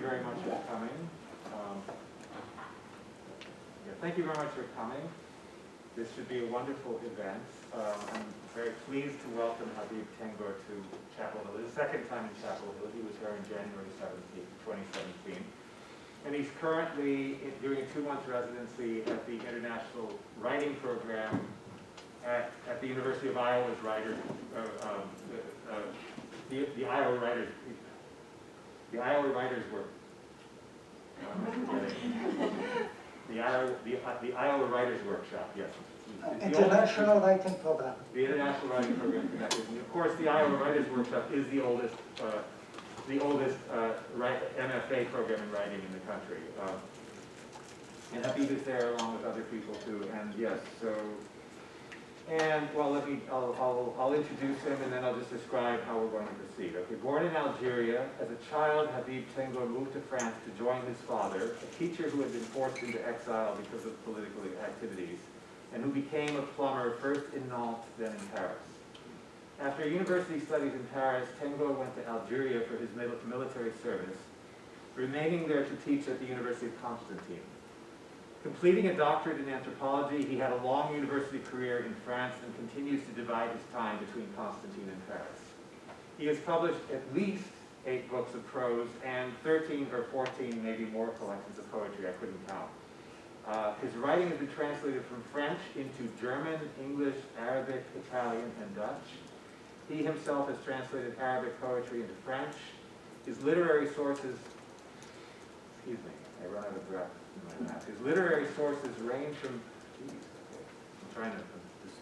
you very much for coming. Thank you very much for coming. This should be a wonderful event. I'm very pleased to welcome Habib Tengor to Chapel Hill. It's the second time in Chapel Hill. He was here on January 17th, 2017. And he's currently doing a 2-month residency at the International Writing Program at the University of Iowa's Writers, the Iowa Writers Work. The Iowa Writers Workshop, yes. International Writing Program. The International Writing Program connected. And of course, the Iowa Writers Workshop is the oldest MFA program in writing in the country. And Habib is there along with other people too. And yes, so. And well, I'll introduce him and then I'll just describe how we're going to proceed. Okay, born in Algeria, as a child, Habib Tengor moved to France to join his father, a teacher who had been forced into exile because of political activities, and who became a plumber first in Nantes, then in Paris. After university studies in Paris, Tengor went to Algeria for his military service, remaining there to teach at the University of Constantine. Completing a doctorate in anthropology, he had a long university career in France and continues to divide his time between Constantine and Paris. He has published at least 8 books of prose and 13 or 14, maybe more, collections of poetry. I couldn't count. His writing has been translated from French into German, English, Arabic, Italian, and Dutch. He himself has translated Arabic poetry into French. His literary sources, excuse me, I run out of breath. His literary sources range from, I'm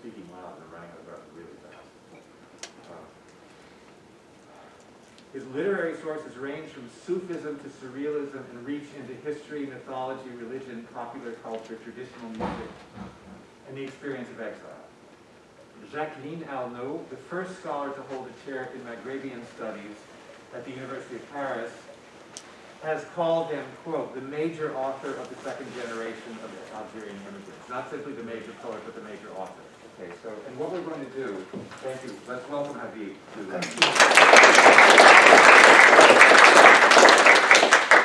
speaking loud and I'm running out of breath really fast. His literary sources range from Sufism to Surrealism and reach into history, mythology, religion, popular culture, traditional music, and the experience of exile. Jacqueline Alnaud, the first scholar to hold a chair in Maghrebian studies at the University of Paris, has called him, quote, the major author of the second generation of Algerian immigrants. Not simply the major poet, but the major author. Okay, so, and what we're going to do, thank you, let's welcome Habib to the...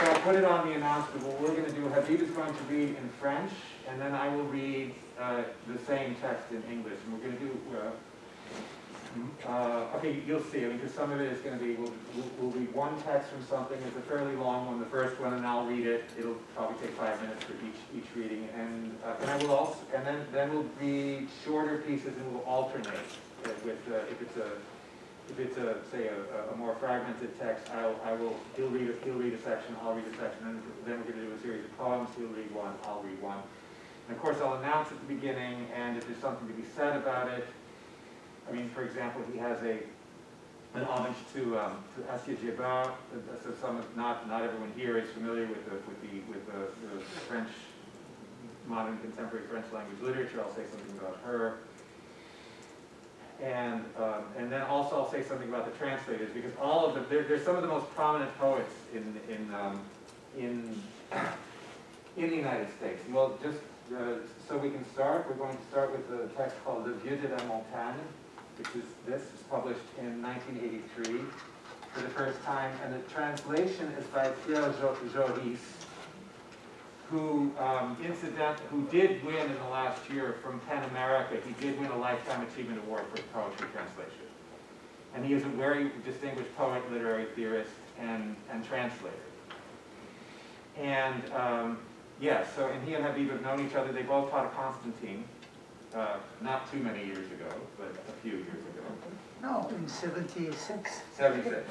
So I'll put it on the announcement. What we're going to do, Habib is going to read in French, and then I will read the same text in English. And we're going to do... okay, you'll see. I mean, because some of it is going to be, we'll read one text from something. It's a fairly long one, the first one, and I'll read it. It'll probably take 5 minutes for each reading, and I will also, and then we'll read shorter pieces, and we'll alternate with if it's a say a more fragmented text. He'll read a section, I'll read a section, and then we're going to do a series of poems. He'll read one, I'll read one, and of course I'll announce at the beginning, and if there's something to be said about it. I mean, for example, he has an homage to Assia Djebar. So not everyone here is familiar with the French, modern contemporary French language literature. I'll say something about her, and then also I'll say something about the translators, because all of them, they're some of the most prominent poets in the United States. Well, just so we can start, we're going to start with the text called Le Vieux de la Montagne, which is published in 1983 for the first time, and the translation is by Pierre Joris, who did win in the last year from PEN America. He did win a Lifetime Achievement Award for poetry translation. And he is a very distinguished poet, literary theorist, and translator. And so he and Habib have known each other. They both taught at Constantine. Not too many years ago, but a few years ago. No, in 76. 76.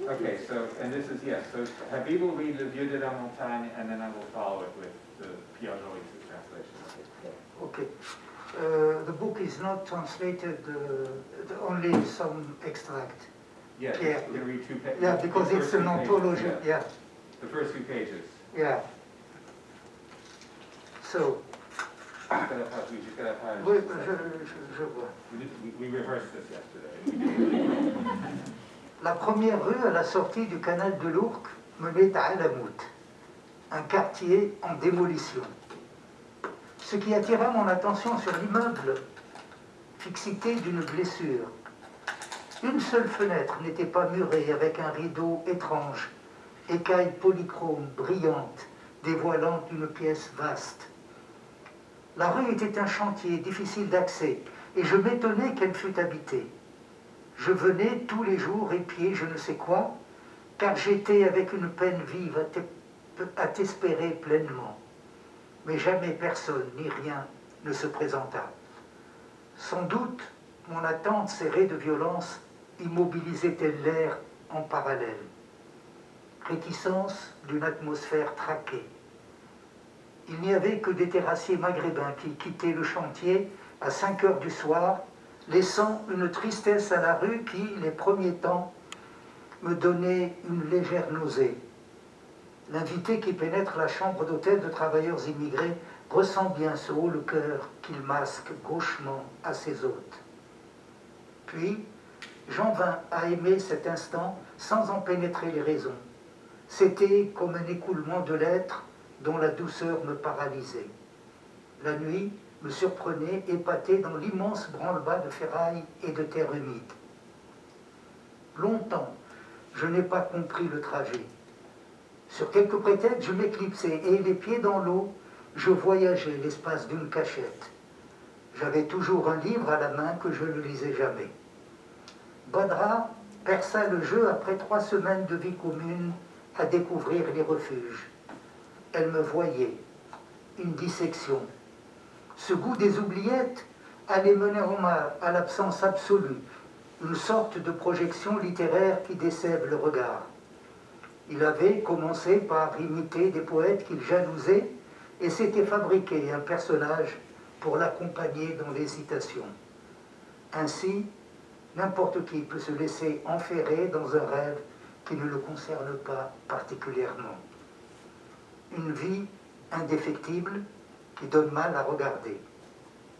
Okay, so, and this is, yes, so Habib will read Le Vieux de la Montagne, and then I will follow it with the Pierre Joris' translation. Okay. The book is not translated, only some extract. Yes, Yeah. we're going to read 2 pages. Yeah, because it's an anthology, yeah. The first few pages. Yeah. So, We just got to have oui, je vois. we rehearsed this yesterday. La première rue à la sortie du canal de l'Ourcq menait à Alamout, un quartier en démolition. Ce qui attira mon attention sur l'immeuble, fixité d'une blessure. Une seule fenêtre n'était pas murée avec un rideau étrange, écaille polychrome brillante, dévoilant une pièce vaste. La rue était un chantier difficile d'accès, et je m'étonnais qu'elle fût habitée. Je venais tous les jours épier je ne sais quoi, car j'étais avec une peine vive à t'espérer pleinement. Mais jamais personne ni rien ne se présenta. Sans doute, mon attente serrée de violence immobilisait-elle l'air en parallèle. Réticence d'une atmosphère traquée. Il n'y avait que des terrassiers maghrébins qui quittaient le chantier à 5 heures du soir, laissant une tristesse à la rue qui, les premiers temps, me donnait une légère nausée. L'invité qui pénètre la chambre d'hôtel de travailleurs immigrés ressent bien ce haut-le-cœur qu'il masque gauchement à ses hôtes. Puis, j'en vins à aimer cet instant sans en pénétrer les raisons. C'était comme un écoulement de l'être dont la douceur me paralysait. La nuit me surprenait épaté dans l'immense branle-bas de ferraille et de terre humide. Longtemps, je n'ai pas compris le trajet. Sur quelques prétextes, je m'éclipsais et, les pieds dans l'eau, je voyageais l'espace d'une cachette. J'avais toujours un livre à la main que je ne lisais jamais. Badra perça le jeu après 3 semaines de vie commune à découvrir les refuges. Elle me voyait, une dissection. Ce goût des oubliettes allait mener Omar à l'absence absolue, une sorte de projection littéraire qui décèle le regard. Il avait commencé par imiter des poètes qu'il jalousait et s'était fabriqué un personnage pour l'accompagner dans l'hésitation. Ainsi, n'importe qui peut se laisser enferrer dans un rêve qui ne le concerne pas particulièrement. Une vie indéfectible qui donne mal à regarder.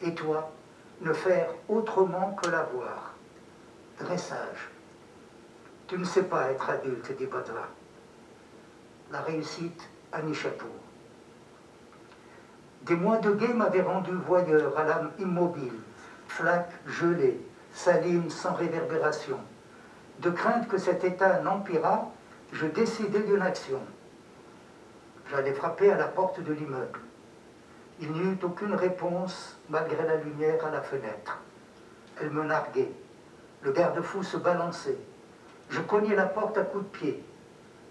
Et toi, ne faire autrement que la voir. Dressage. Tu ne sais pas être adulte, dit Badra. La réussite à Nishapur. Des mois de guet m'avaient rendu voyeur à l'âme immobile, flaque gelée, saline sans réverbération. De crainte que cet état n'empirât, je décidai d'une action. J'allais frapper à la porte de l'immeuble. Il n'y eut aucune réponse malgré la lumière à la fenêtre. Elle me narguait. Le garde-fou se balançait. Je cognai la porte à coups de pied.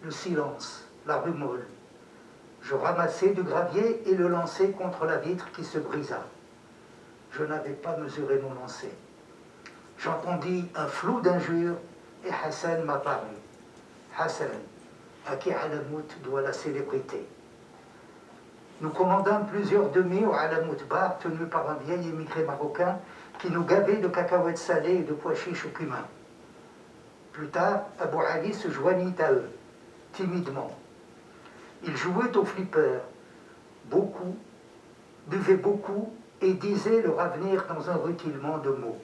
Le silence, la rue molle. Je ramassai du gravier et le lançai contre la vitre qui se brisa. Je n'avais pas mesuré mon lancer. J'entendis un flou d'injures et Hassan m'apparut. Hassan, à qui Alamout doit la célébrité. Nous commandâmes plusieurs demi au Alamout Bar tenu par un vieil émigré marocain qui nous gavait de cacahuètes salées et de pois chiches au cumin. Plus tard, Abou Ali se joignit à eux, timidement. Il jouait au flipper, beaucoup, buvait beaucoup et disait leur avenir dans un rutilement de mots.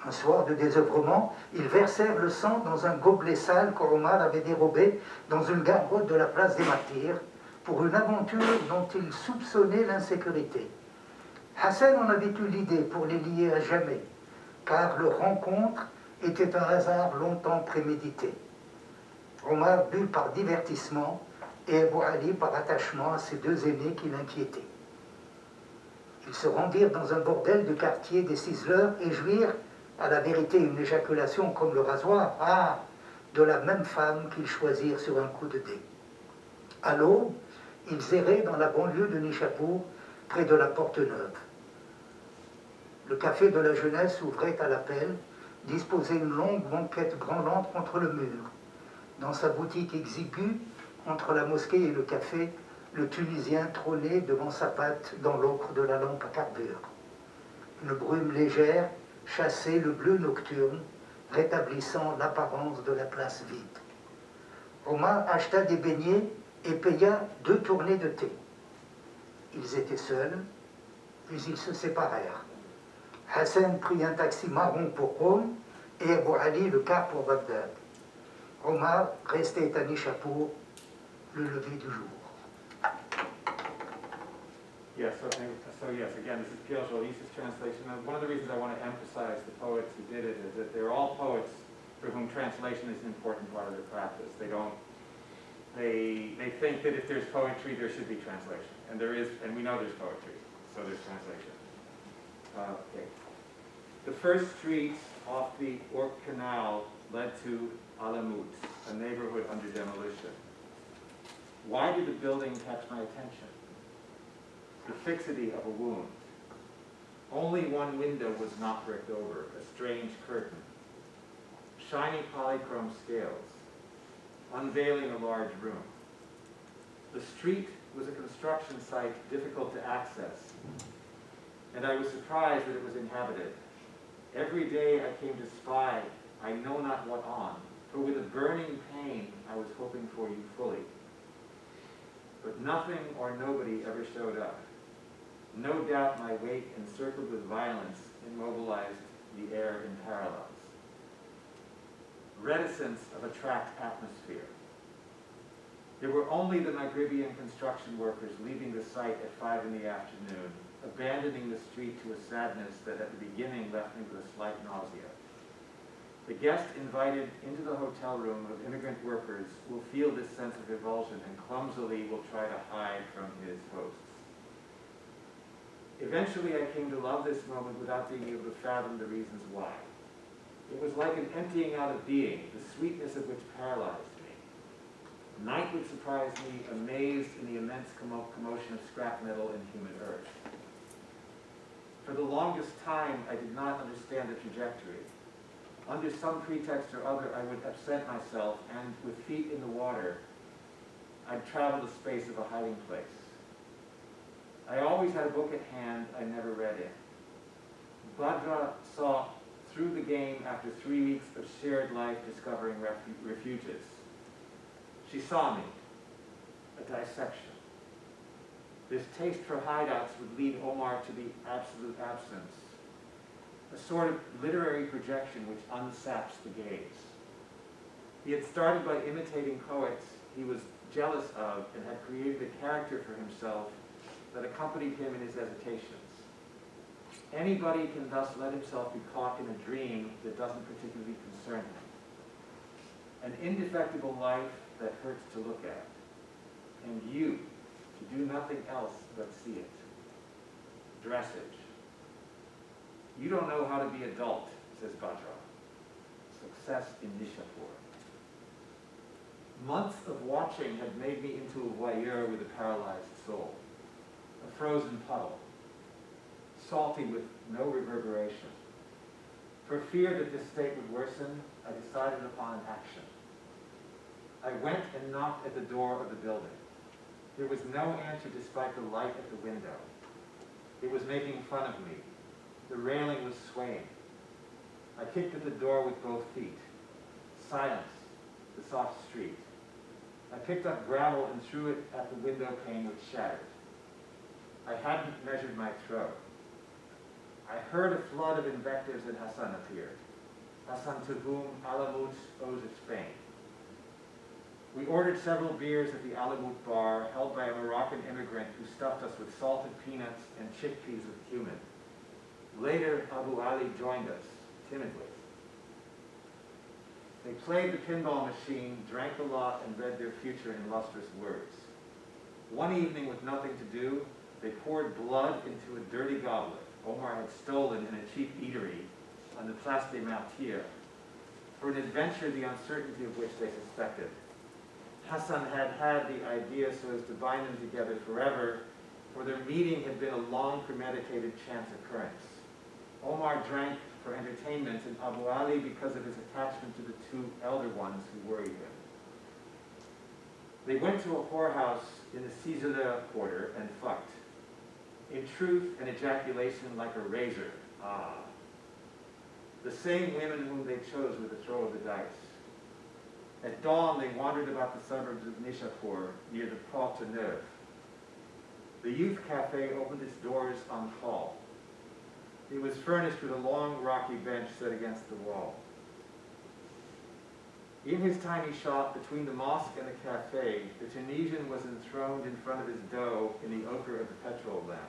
Un soir de désœuvrement, ils versèrent le sang dans un gobelet sale qu'Omar avait dérobé dans une gargote de la place des Martyrs pour une aventure dont ils soupçonnaient l'insécurité. Hassan en avait eu l'idée pour les lier à jamais, car leur rencontre était un hasard longtemps prémédité. Omar but par divertissement et Abou Ali par attachement à ses 2 aînés qui l'inquiétaient. Ils se rendirent dans un bordel de quartier des ciseleurs et jouirent, à la vérité une éjaculation comme le rasoir, de la même femme qu'ils choisirent sur un coup de dé. À l'aube, ils erraient dans la banlieue de Nishapur, près de la Porte-Neuve. Le café de la jeunesse ouvrait à l'appel, disposait une longue banquette branlante contre le mur. Dans sa boutique exiguë, entre la mosquée et le café, le Tunisien trônait devant sa patte dans l'ocre de la lampe à carbure. Une brume légère chassait le bleu nocturne, rétablissant l'apparence de la place vide. Omar acheta des beignets et paya 2 tournées de thé. Ils étaient seuls, puis ils se séparèrent. Hassan prit un taxi marron pour Rome et Abou Ali le car pour Bagdad. Omar restait à Nishapur le lever du jour. Yes, so yes, again, this is Pierre Joly's translation. And one of the reasons I want to emphasize the poets who did it is that they're all poets for whom translation is an important part of their practice. They think that if there's poetry, there should be translation. And there is, and we know there's poetry, so there's translation. Okay. The first street off the Ourcq Canal led to Alamut, a neighborhood under demolition. Why did the building catch my attention? The fixity of a wound. Only one window was not bricked over, a strange curtain. Shiny polychrome scales, unveiling a large room. The street was a construction site difficult to access, and I was surprised that it was inhabited. Every day I came to spy, I know not what on, for with a burning pain I was hoping for you fully. But nothing or nobody ever showed up. No doubt my weight encircled with violence immobilized the air in parallels. Reticence of a trapped atmosphere. There were only the Maghribian construction workers leaving the site at 5 in the afternoon, abandoning the street to a sadness that at the beginning left me with a slight nausea. The guest invited into the hotel room of immigrant workers will feel this sense of revulsion and clumsily will try to hide from his hosts. Eventually I came to love this moment without being able to fathom the reasons why. It was like an emptying out of being, the sweetness of which paralyzed me. Night would surprise me, amazed in the immense commotion of scrap metal and humid earth. For the longest time, I did not understand the trajectory. Under some pretext or other, I would absent myself, and with feet in the water, I'd travel the space of a hiding place. I always had a book at hand I never read in. Badra saw through the game after 3 weeks of shared life discovering refuges. She saw me, a dissection. This taste for hideouts would lead Omar to the absolute absence, a sort of literary projection which unsaps the gaze. He had started by imitating poets he was jealous of and had created a character for himself that accompanied him in his hesitations. Anybody can thus let himself be caught in a dream that doesn't particularly concern him. An indefectible life that hurts to look at, and you to do nothing else but see it. Dressage. You don't know how to be adult, says Badra. Success in Nishapur. Months of watching had made me into a voyeur with a paralyzed soul. A frozen puddle, salty with no reverberation. For fear that this state would worsen, I decided upon an action. I went and knocked at the door of the building. There was no answer despite the light at the window. It was making fun of me. The railing was swaying. I kicked at the door with both feet. Silence, the soft street. I picked up gravel and threw it at the window pane, which shattered. I hadn't measured my throw. I heard a flood of invectives and Hassan appeared. Hassan to whom Alamut owes its fame. We ordered several beers at the Alamut bar, held by a Moroccan immigrant who stuffed us with salted peanuts and chickpeas with cumin. Later, Abu Ali joined us, timidly. They played the pinball machine, drank a lot, and read their future in lustrous words. One evening, with nothing to do, they poured blood into a dirty goblet Omar had stolen in a cheap eatery on the Place des Martyrs for an adventure the uncertainty of which they suspected. Hassan had had the idea so as to bind them together forever, for their meeting had been a long premeditated chance occurrence. Omar drank for entertainment and Abu Ali because of his attachment to the two elder ones who worried him. They went to a whorehouse in the Ciseleur quarter and fucked. In truth, an ejaculation like a razor. Ah. The same women whom they chose with a throw of the dice. At dawn, they wandered about the suburbs of Nishapur, near the Porte Neuve. The youth cafe opened its doors on call. It was furnished with a long, rocky bench set against the wall. In his tiny shop between the mosque and the cafe, the Tunisian was enthroned in front of his dough in the ochre of the petrol lamp.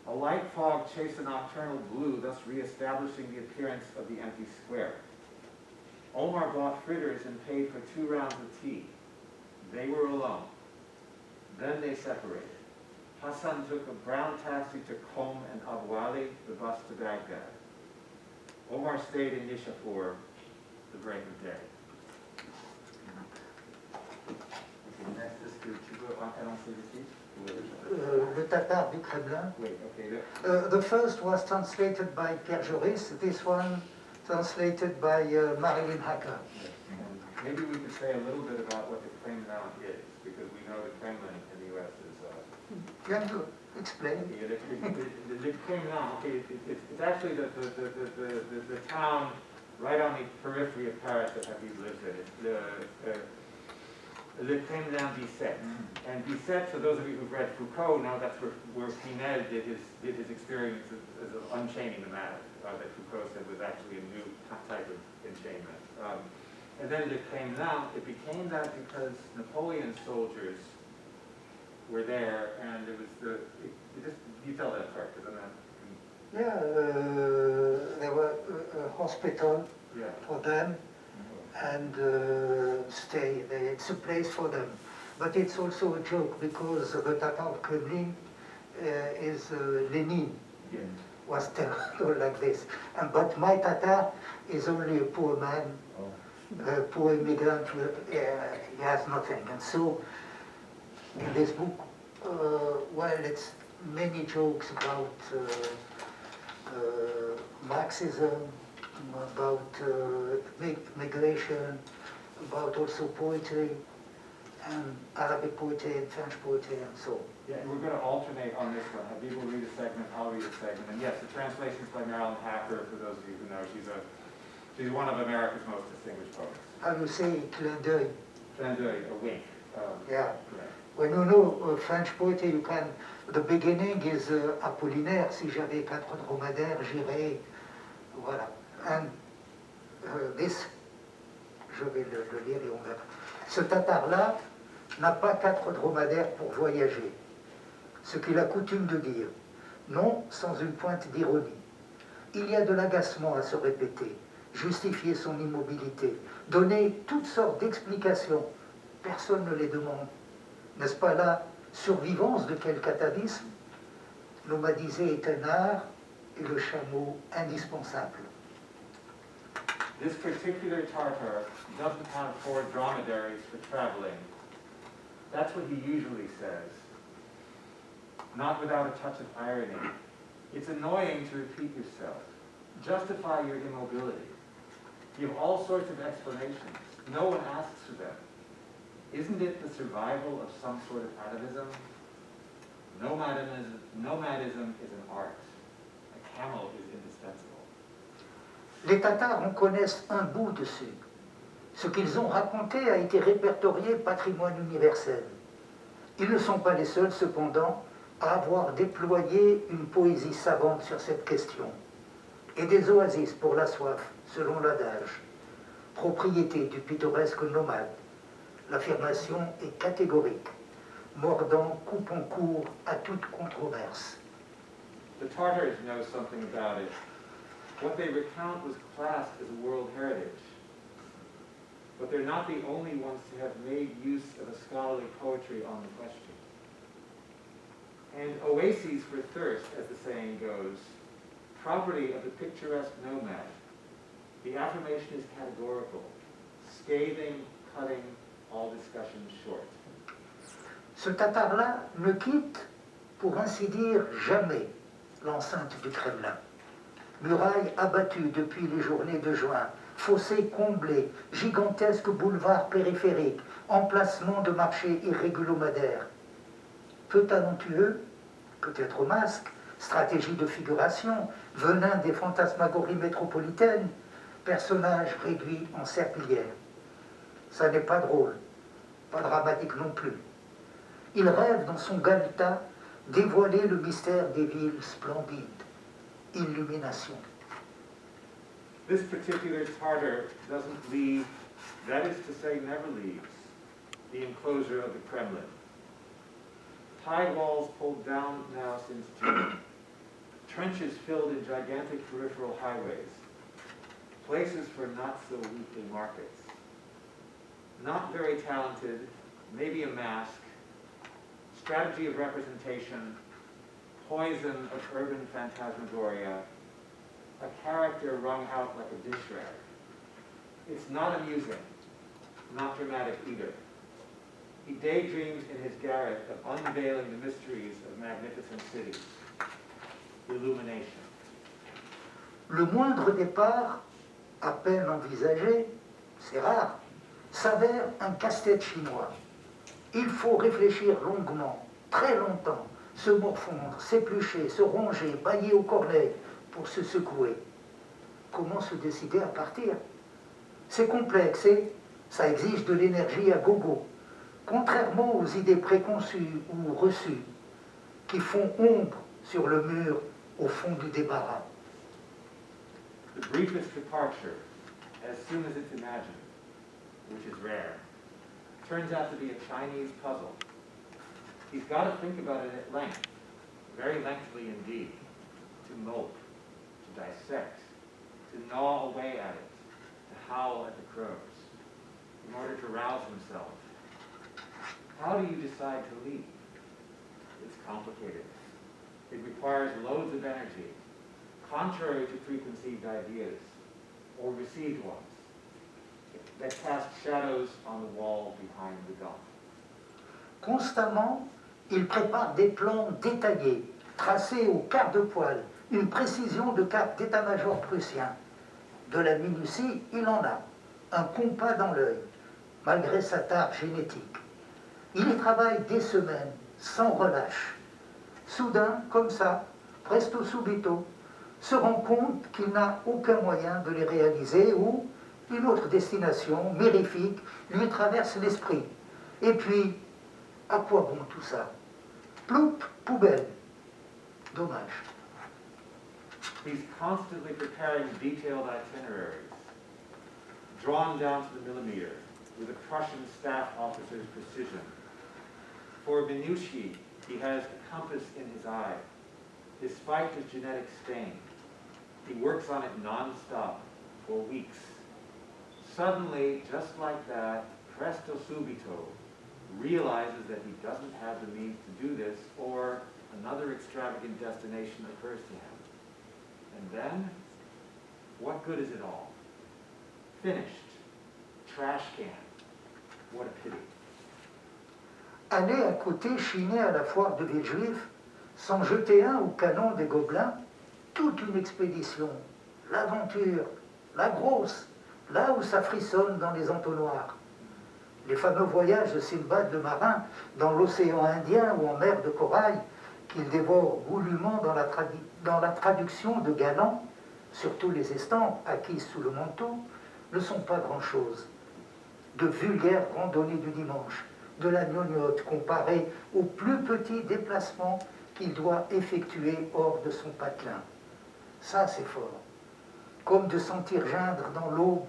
A light fog chased a nocturnal blue, thus re-establishing the appearance of the empty square. Omar bought fritters and paid for 2 rounds of tea. They were alone. Then they separated. Hassan took a brown taxi to Qom and Abu Ali, the bus to Baghdad. Omar stayed in Nishapur, the break of day. Okay, next is to go annoncer ici. Le Tatar du Kremlin. Wait, okay. The first was translated by Pierre Joris, this one translated by Marilyn Hacker. Maybe we could say a little bit about what the Kremlin is, because we know the Kremlin in the U.S. is... Can you explain? The Kremlin, okay, it's actually the town right on the periphery of Paris that Habib lives in. It's Le Kremlin Bicêtre. And Bicêtre, so those of you who've read Foucault, know that's where Pinel did his experience as unchaining the matter, that Foucault said was actually a new type of enchainment. And then Le Kremlin, it became that because Napoleon's soldiers were there, and it was you tell that part, because I'm not... Yeah, there was a hospital for them, and it's a place for them. But it's also a joke, because the Tatar Kremlin is Lenin was terrible like this. But my Tatar is only a poor man, a poor immigrant, he has nothing. And so, in this book, well, it's many jokes about Marxism, about migration, about also poetry, and Arabic poetry and French poetry and so on. Yeah, and we're going to alternate on this one. Habib will read a segment, I'll read a segment. And yes, the translation is by Marilyn Hacker, for those of you who know. She's one of America's most distinguished poets. How you say clin d'œil? Clin d'œil, a wink. Yeah. Right. When you know French poetry, you can, the beginning is Apollinaire. Si j'avais 4 dromadaires, j'irais, voilà. And this, je vais le lire et on verra. Ce Tatar-là n'a pas 4 dromadaires pour voyager, ce qu'il a coutume de dire, non sans une pointe d'ironie. Il y a de l'agacement à se répéter, justifier son immobilité, donner toutes sortes d'explications. Personne ne les demande. N'est-ce pas la survivance de quel atavisme? Nomadiser est un art et le chameau indispensable. This particular Tartar doesn't have 4 dromedaries for traveling. That's what he usually says, not without a touch of irony. It's annoying to repeat yourself. Justify your immobility. Give all sorts of explanations. No one asks for them. Isn't it the survival of some sort of atavism? Nomadism is an art. A camel is indispensable. Les Tatars en connaissent un bout dessus. Ce qu'ils ont raconté a été répertorié patrimoine universel. Ils ne sont pas les seuls, cependant, à avoir déployé une poésie savante sur cette question. Et des oasis pour la soif, selon l'adage. Propriété du pittoresque nomade. L'affirmation est catégorique, mordant coupant court à toute controverse. The Tartars know something about it. What they recount was classed as a world heritage. But they're not the only ones to have made use of a scholarly poetry on the question. And oases for thirst, as the saying goes, property of the picturesque nomad. The affirmation is categorical, scathing, cutting all discussion short. Ce Tatar-là ne quitte, pour ainsi dire, jamais l'enceinte du Kremlin. Murailles abattues depuis les journées de juin, fossés comblés, gigantesques boulevards périphériques, emplacements de marchés irrégulomadaires. Peu talentueux, peut-être au masque, stratégie de figuration, venin des fantasmagories métropolitaines, personnages réduits en serpillière. Ça n'est pas drôle, pas dramatique non plus. Il rêve dans son galetas dévoiler le mystère des villes splendides. Illumination. This particular Tartar doesn't leave, that is to say, never leaves, the enclosure of the Kremlin. Tide walls pulled down now since June. Trenches filled in gigantic peripheral highways. Places for not-so-weekly markets. Not very talented, maybe a mask, strategy of representation, poison of urban phantasmagoria, a character wrung out like a dish rag. It's not amusing, not dramatic either. He daydreams in his garret of unveiling the mysteries of magnificent cities. Illumination. Le moindre départ, à peine envisagé, c'est rare, s'avère un casse-tête chinois. Il faut réfléchir longuement, très longtemps, se morfondre, s'éplucher, se ronger, bâiller au cornet pour se secouer. Comment se décider à partir? C'est complexe et ça exige de l'énergie à gogo, contrairement aux idées préconçues ou reçues qui font ombre sur le mur au fond du débarras. The briefest departure, as soon as it's imagined, which is rare, turns out to be a Chinese puzzle. He's got to think about it at length, very lengthily indeed, to mope, to dissect, to gnaw away at it, to howl at the crows, in order to rouse himself. How do you decide to leave? It's complicated. It requires loads of energy, contrary to preconceived ideas, or received ones, that cast shadows on the wall behind the gun. Constamment, il prépare des plans détaillés, tracés au quart de poil, une précision de cap d'état-major prussien. De la minutie, il en a, un compas dans l'œil, malgré sa tare génétique. Il y travaille des semaines, sans relâche. Soudain, comme ça, presto subito, se rend compte qu'il n'a aucun moyen de les réaliser ou une autre destination mirifique lui traverse l'esprit. Et puis, à quoi bon tout ça? Ploup, poubelle. Dommage. He's constantly preparing detailed itineraries, drawn down to the millimeter, with a Prussian staff officer's precision. For minutiae, he has a compass in his eye, despite his genetic stain. He works on it non-stop for weeks. Suddenly, just like that, presto subito, realizes that he doesn't have the means to do this, or another extravagant destination occurs to him. And then, what good is it all? Finished. Trash can. What a pity. Aller à côté chiner à la foire de Villejuif, s'en jeter un au canon des Gobelins, toute une expédition, l'aventure, la grosse, là où ça frissonne dans les entonnoirs. Les fameux voyages de Sinbad le marin dans l'océan Indien ou en mer de corail, qu'il dévore goulûment dans la traduction de Galland, surtout les estampes acquises sous le manteau, ne sont pas grand-chose. De vulgaires randonnées du dimanche, de la gnognotte comparée aux plus petits déplacements qu'il doit effectuer hors de son patelin. Ça, c'est fort. Comme de sentir geindre dans l'aube,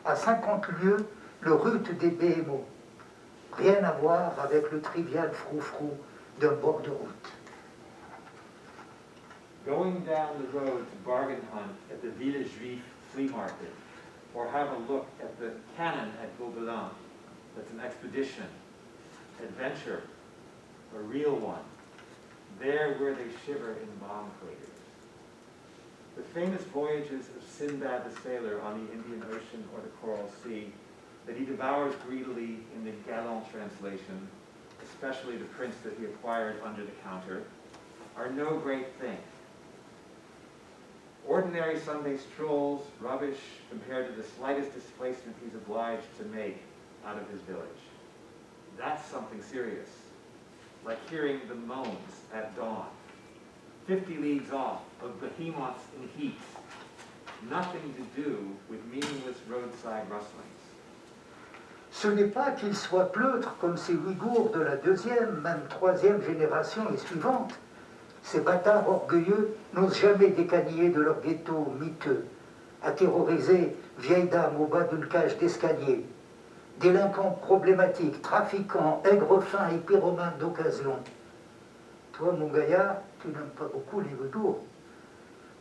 à 50 lieues, le rut des BMO. Rien à voir avec le trivial frou-frou d'un bord de route. Going down the road to bargain hunt at the Villejuif flea market, or have a look at the cannon at Gobelin, that's an expedition, adventure, a real one, there where they shiver in bomb craters. The famous voyages of Sinbad the Sailor on the Indian Ocean or the Coral Sea that he devours greedily in the Galland translation, especially the prints that he acquired under the counter, are no great thing. Ordinary Sunday strolls, rubbish compared to the slightest displacement he's obliged to make out of his village. That's something serious, like hearing the moans at dawn, 50 leagues off of behemoths in heat, nothing to do with meaningless roadside rustlings. Ce n'est pas qu'ils soient pleutres comme ces Ouïghours de la deuxième, même troisième génération et suivante. Ces bâtards orgueilleux n'osent jamais décaniller de leur ghetto miteux. à terroriser vieille dame au bas d'une cage d'escalier, délinquants problématiques, trafiquants, aigres fins et pyromanes d'occasion. Toi, mon gaillard, tu n'aimes pas beaucoup les Ouïghours.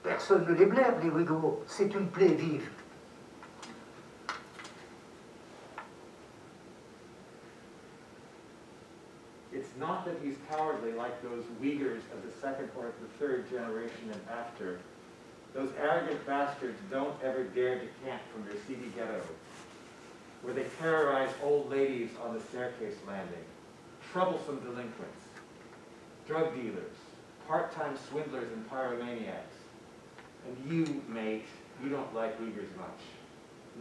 Personne ne les blaire, les Ouïghours. C'est une plaie vive. It's not that he's cowardly like those Uyghurs of the second or the third generation and after. Those arrogant bastards don't ever dare to camp from their seedy ghetto, where they terrorize old ladies on the staircase landing, troublesome delinquents, drug dealers, part-time swindlers and pyromaniacs. And you, mate, you don't like Uyghurs much.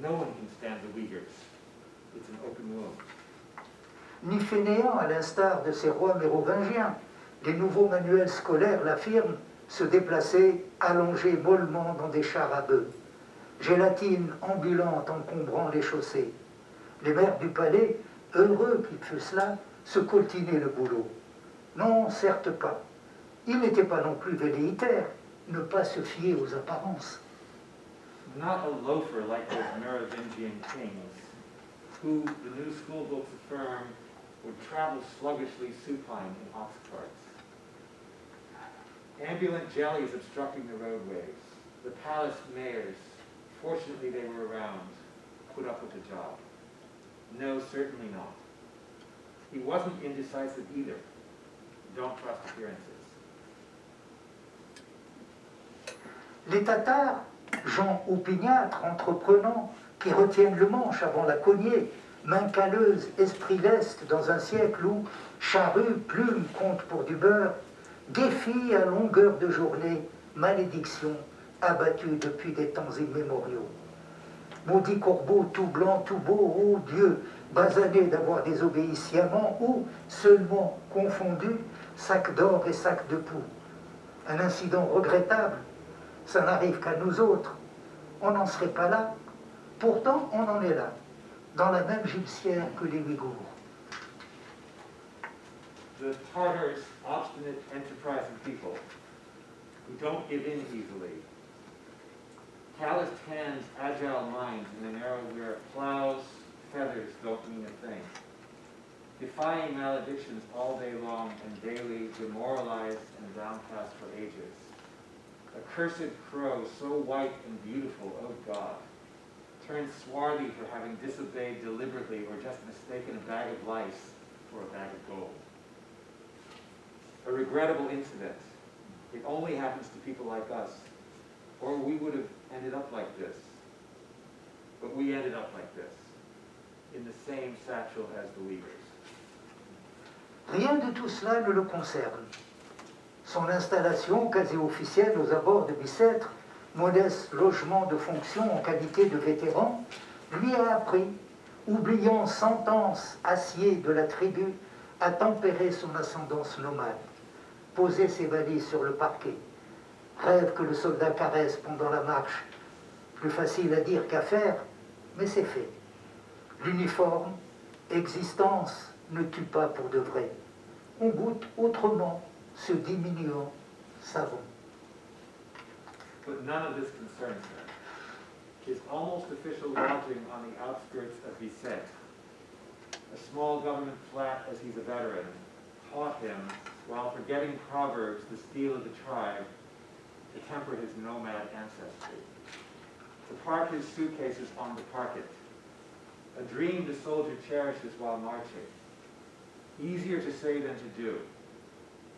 No one can stand the Uyghurs. It's an open wound. Ni fainéants, à l'instar de ces rois mérovingiens. Les nouveaux manuels scolaires l'affirment, se déplacer allongés mollement dans des chars à bœufs. Gélatine ambulante encombrant les chaussées. Les maires du palais, heureux qu'ils fussent là, se coltinaient le boulot. Non, certes pas. Ils n'étaient pas non plus velléitaires, ne pas se fier aux apparences. Not a loafer like those Merovingian kings, who, the new school books affirm, would travel sluggishly supine in ox carts. Ambulant jellies obstructing the roadways. The palace mayors, fortunately they were around, put up with the job. No, certainly not. He wasn't indecisive either. Don't trust appearances. Les Tatars, gens opiniâtres, entreprenants, qui retiennent le manche avant la cognée, main calleuse, esprit leste, dans un siècle où charrue, plume compte pour du beurre, défient à longueur de journée malédiction abattue depuis des temps immémoriaux. Maudit corbeau tout blanc, tout beau, ô Dieu, basané d'avoir désobéi sciemment, ou seulement confondu sac d'or et sac de poux. Un incident regrettable, ça n'arrive qu'à nous autres. On n'en serait pas là, pourtant on en est là, dans la même gibecière que les Ouïghours. The Tartars, obstinate, enterprising people who don't give in easily. Calloused hands, agile minds in an era where plows, feathers don't mean a thing. Defying maledictions all day long and daily, demoralized and downcast for ages. A cursed crow, so white and beautiful, oh God, turned swarthy for having disobeyed deliberately or just mistaken a bag of lice for a bag of gold. A regrettable incident. It only happens to people like us, or we would have ended up like this. But we ended up like this, in the same satchel as the Uyghurs. Rien de tout cela ne le concerne. Son installation quasi officielle aux abords de Bicêtre, modeste logement de fonction en qualité de vétéran, lui a appris, oubliant sentence acier de la tribu, à tempérer son ascendance nomade, poser ses valises sur le parquet, rêve que le soldat caresse pendant la marche, plus facile à dire qu'à faire, mais c'est fait. L'uniforme, existence, ne tue pas pour de vrai. On goûte autrement, se diminuant, savant. But none of this concerns him. His almost official lodging on the outskirts of Bicêtre, a small government flat as he's a veteran, taught him, while forgetting proverbs, the steel of the tribe, to temper his nomad ancestry. To park his suitcases on the parquet, a dream the soldier cherishes while marching. Easier to say than to do,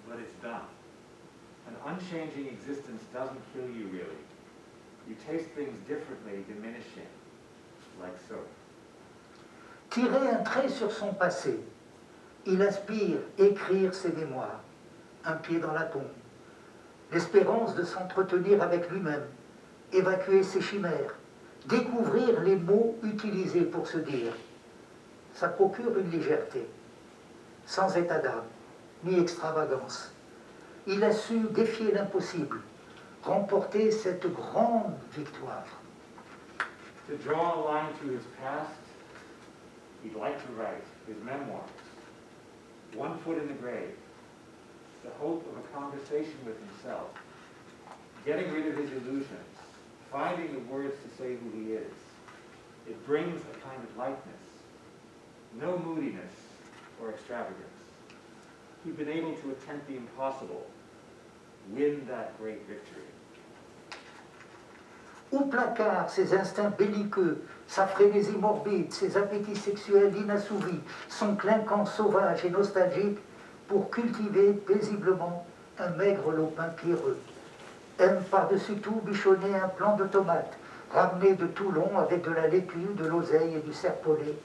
but it's done. An unchanging existence doesn't kill you, really. You taste things differently, diminishing, like soap. Tirer un trait sur son passé, il aspire écrire ses mémoires, un pied dans la tombe. L'espérance de s'entretenir avec lui-même, évacuer ses chimères, découvrir les mots utilisés pour se dire. Ça procure une légèreté, sans état d'âme, ni extravagance. Il a su défier l'impossible, remporter cette grande victoire. To draw a line through his past, he'd like to write his memoirs. One foot in the grave, the hope of a conversation with himself, getting rid of his illusions, finding the words to say who he is. It brings a kind of lightness, no moodiness or extravagance. He's been able to attempt the impossible, win that great victory. Au placard, ses instincts belliqueux, sa frénésie morbide, ses appétits sexuels inassouvis, son clinquant sauvage et nostalgique pour cultiver paisiblement un maigre lopin pierreux. Aime par-dessus tout bichonner un plant de tomates, ramené de Toulon avec de la laitue, de l'oseille et du serpolet.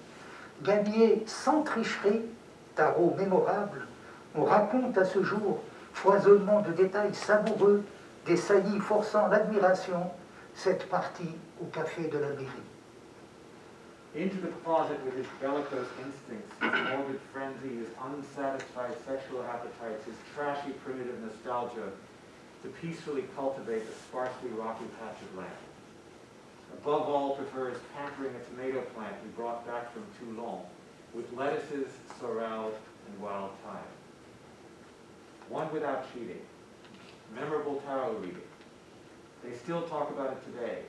Gagné sans tricherie, tarot mémorable, on raconte à ce jour foisonnement de détails savoureux, des saillies forçant l'admiration, cette partie au café de la mairie. Into the closet with his bellicose instincts, his morbid frenzy, his unsatisfied sexual appetites, his trashy primitive nostalgia, to peacefully cultivate a sparsely rocky patch of land. Above all, prefers pampering a tomato plant he brought back from Toulon, with lettuces, sorrel, and wild thyme. One without cheating, memorable tarot reading. They still talk about it today.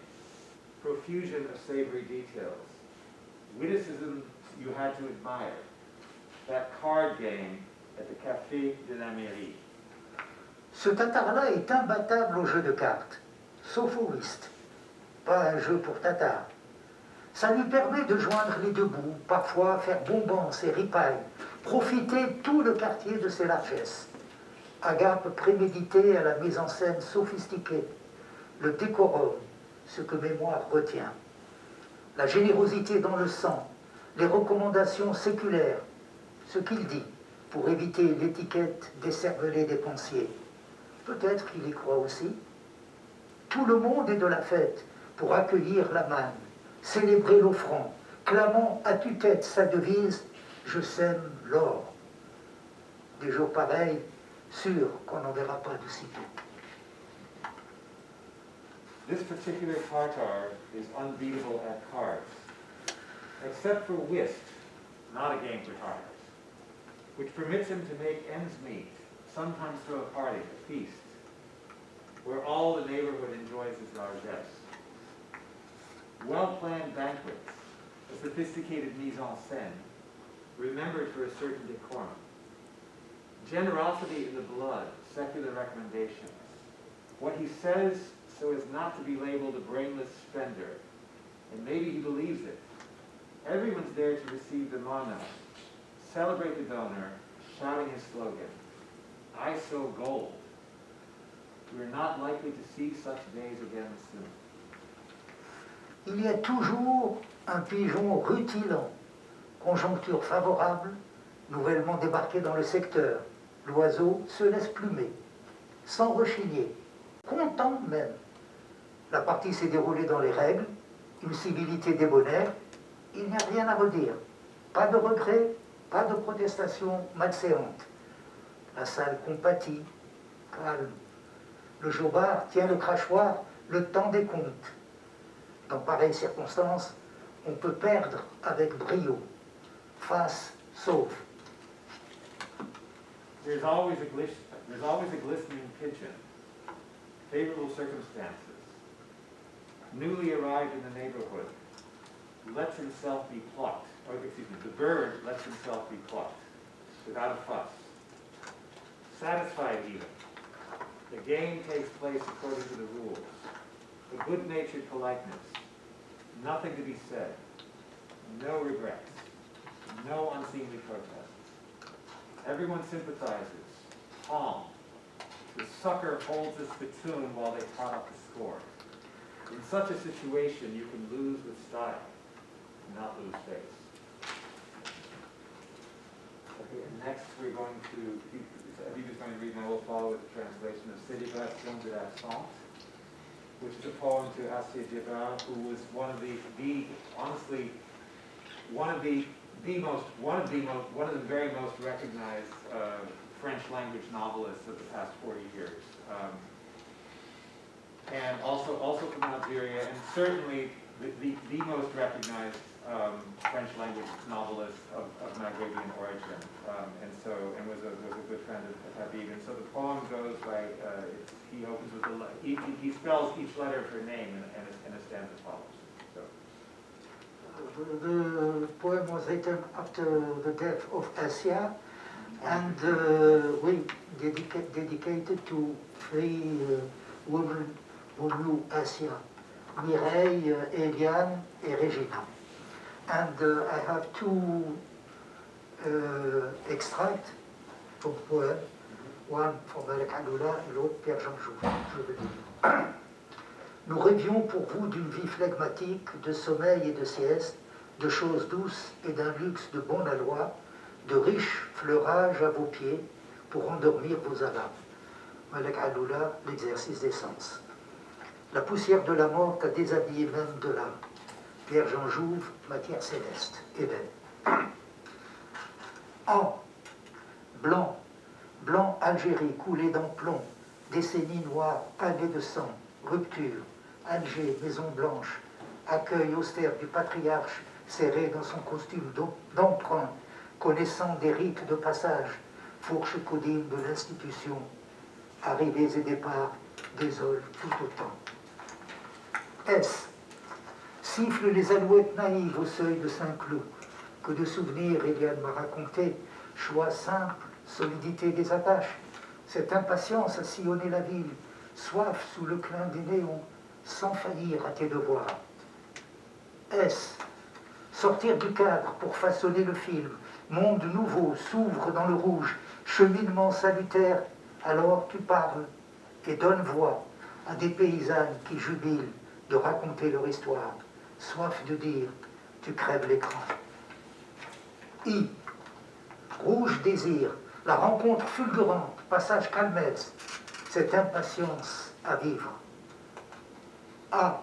Profusion of savory details. Witticisms you had to admire. That card game at the Café de la Mairie. Ce tatar-là est imbattable au jeu de cartes, sauf au whist. Pas un jeu pour tatar. Ça lui permet de joindre les deux bouts, parfois faire bombance et ripaille, profiter tout le quartier de ses largesses. Agape préméditée à la mise en scène sophistiquée, le décorum, ce que mémoire retient. La générosité dans le sang, les recommandations séculaires, ce qu'il dit pour éviter l'étiquette décervelée des pensiers. Peut-être qu'il y croit aussi. Tout le monde est de la fête pour accueillir la manne, célébrer l'offrand, clamant à tue-tête sa devise « Je sème l'or ». Des jours pareils, sûr qu'on n'en verra pas de sitôt. This particular Tartar is unbeatable at cards, except for whist, not a game for Tartars, which permits him to make ends meet, sometimes throw a party, a feast, where all the neighborhood enjoys his largesse. Well-planned banquets, a sophisticated mise-en-scène, remembered for a certain decorum. Generosity in the blood, secular recommendations. What he says so as not to be labeled a brainless spender, and maybe he believes it. Everyone's there to receive the mana, celebrate the donor, shouting his slogan, I sow gold. We're not likely to see such days again soon. Il y a toujours un pigeon rutilant, conjoncture favorable, nouvellement débarqué dans le secteur. L'oiseau se laisse plumer, sans rechigner, content même. La partie s'est déroulée dans les règles, une civilité débonnaire, il n'y a rien à redire. Pas de regret, pas de protestation malséante. La salle compatit, calme. Le jobard tient le crachoir le temps des comptes. Dans pareilles circonstances, on peut perdre avec brio. Face sauve. There's always a glistening pigeon, favorable circumstances, newly arrived in the neighborhood, lets himself be plucked, or excuse me, the bird lets himself be plucked, without a fuss. Satisfied even. The game takes place according to the rules. A good-natured politeness. Nothing to be said. No regrets. No unseemly protests. Everyone sympathizes. Calm. The sucker holds the spittoon while they tot up the score. In such a situation, you can lose with style, not lose face. Okay, and next we're going to, Aviv is going to read, and I will follow with the translation of Célébration de l'Absence, which is a poem to Assia Djibar, who was one of the very most recognized French language novelists of the past 40 years. And also from Algeria, and certainly the most recognized French language novelist of Maghrebian origin, and was a good friend of Habib. And so the poem goes by, he opens with he spells each letter of her name in a stanza follows. So. The poem was written after the death of Asia, and dedicated to three women who knew Asia, Mireille, Eliane, and Regina. And I have two extracts from poem, one from Malek Alioula et l'autre Pierre-Jean Jouve. Nous rêvions pour vous d'une vie flegmatique, de sommeil et de sieste, de choses douces et d'un luxe de bon aloi, de riches fleurages à vos pieds pour endormir vos âmes. Malek Alioula, l'exercice des sens. La poussière de la mort t'a déshabillé même de l'âme. Pierre-Jean Jouve, matière céleste, éveil. En blanc, blanc Algérie coulée dans plomb, décennie noire, pavée de sang, rupture, Alger, maison blanche, accueil austère du patriarche serré dans son costume d'emprunt, connaissant des rites de passage, fourche codine de l'institution, arrivées et départs désolent tout autant. S. Sifflent les alouettes naïves au seuil de Saint-Cloud, que de souvenirs Eliane m'a raconté, choix simple, solidité des attaches, cette impatience à sillonner la ville, soif sous le clin des néons, sans faillir à tes devoirs. S. Sortir du cadre pour façonner le film, monde nouveau s'ouvre dans le rouge, cheminement salutaire, alors tu parles et donnes voix à des paysannes qui jubilent de raconter leur histoire, soif de dire, tu crèves l'écran. I. Rouge désir, la rencontre fulgurante, passage calmesse, cette impatience à vivre. A.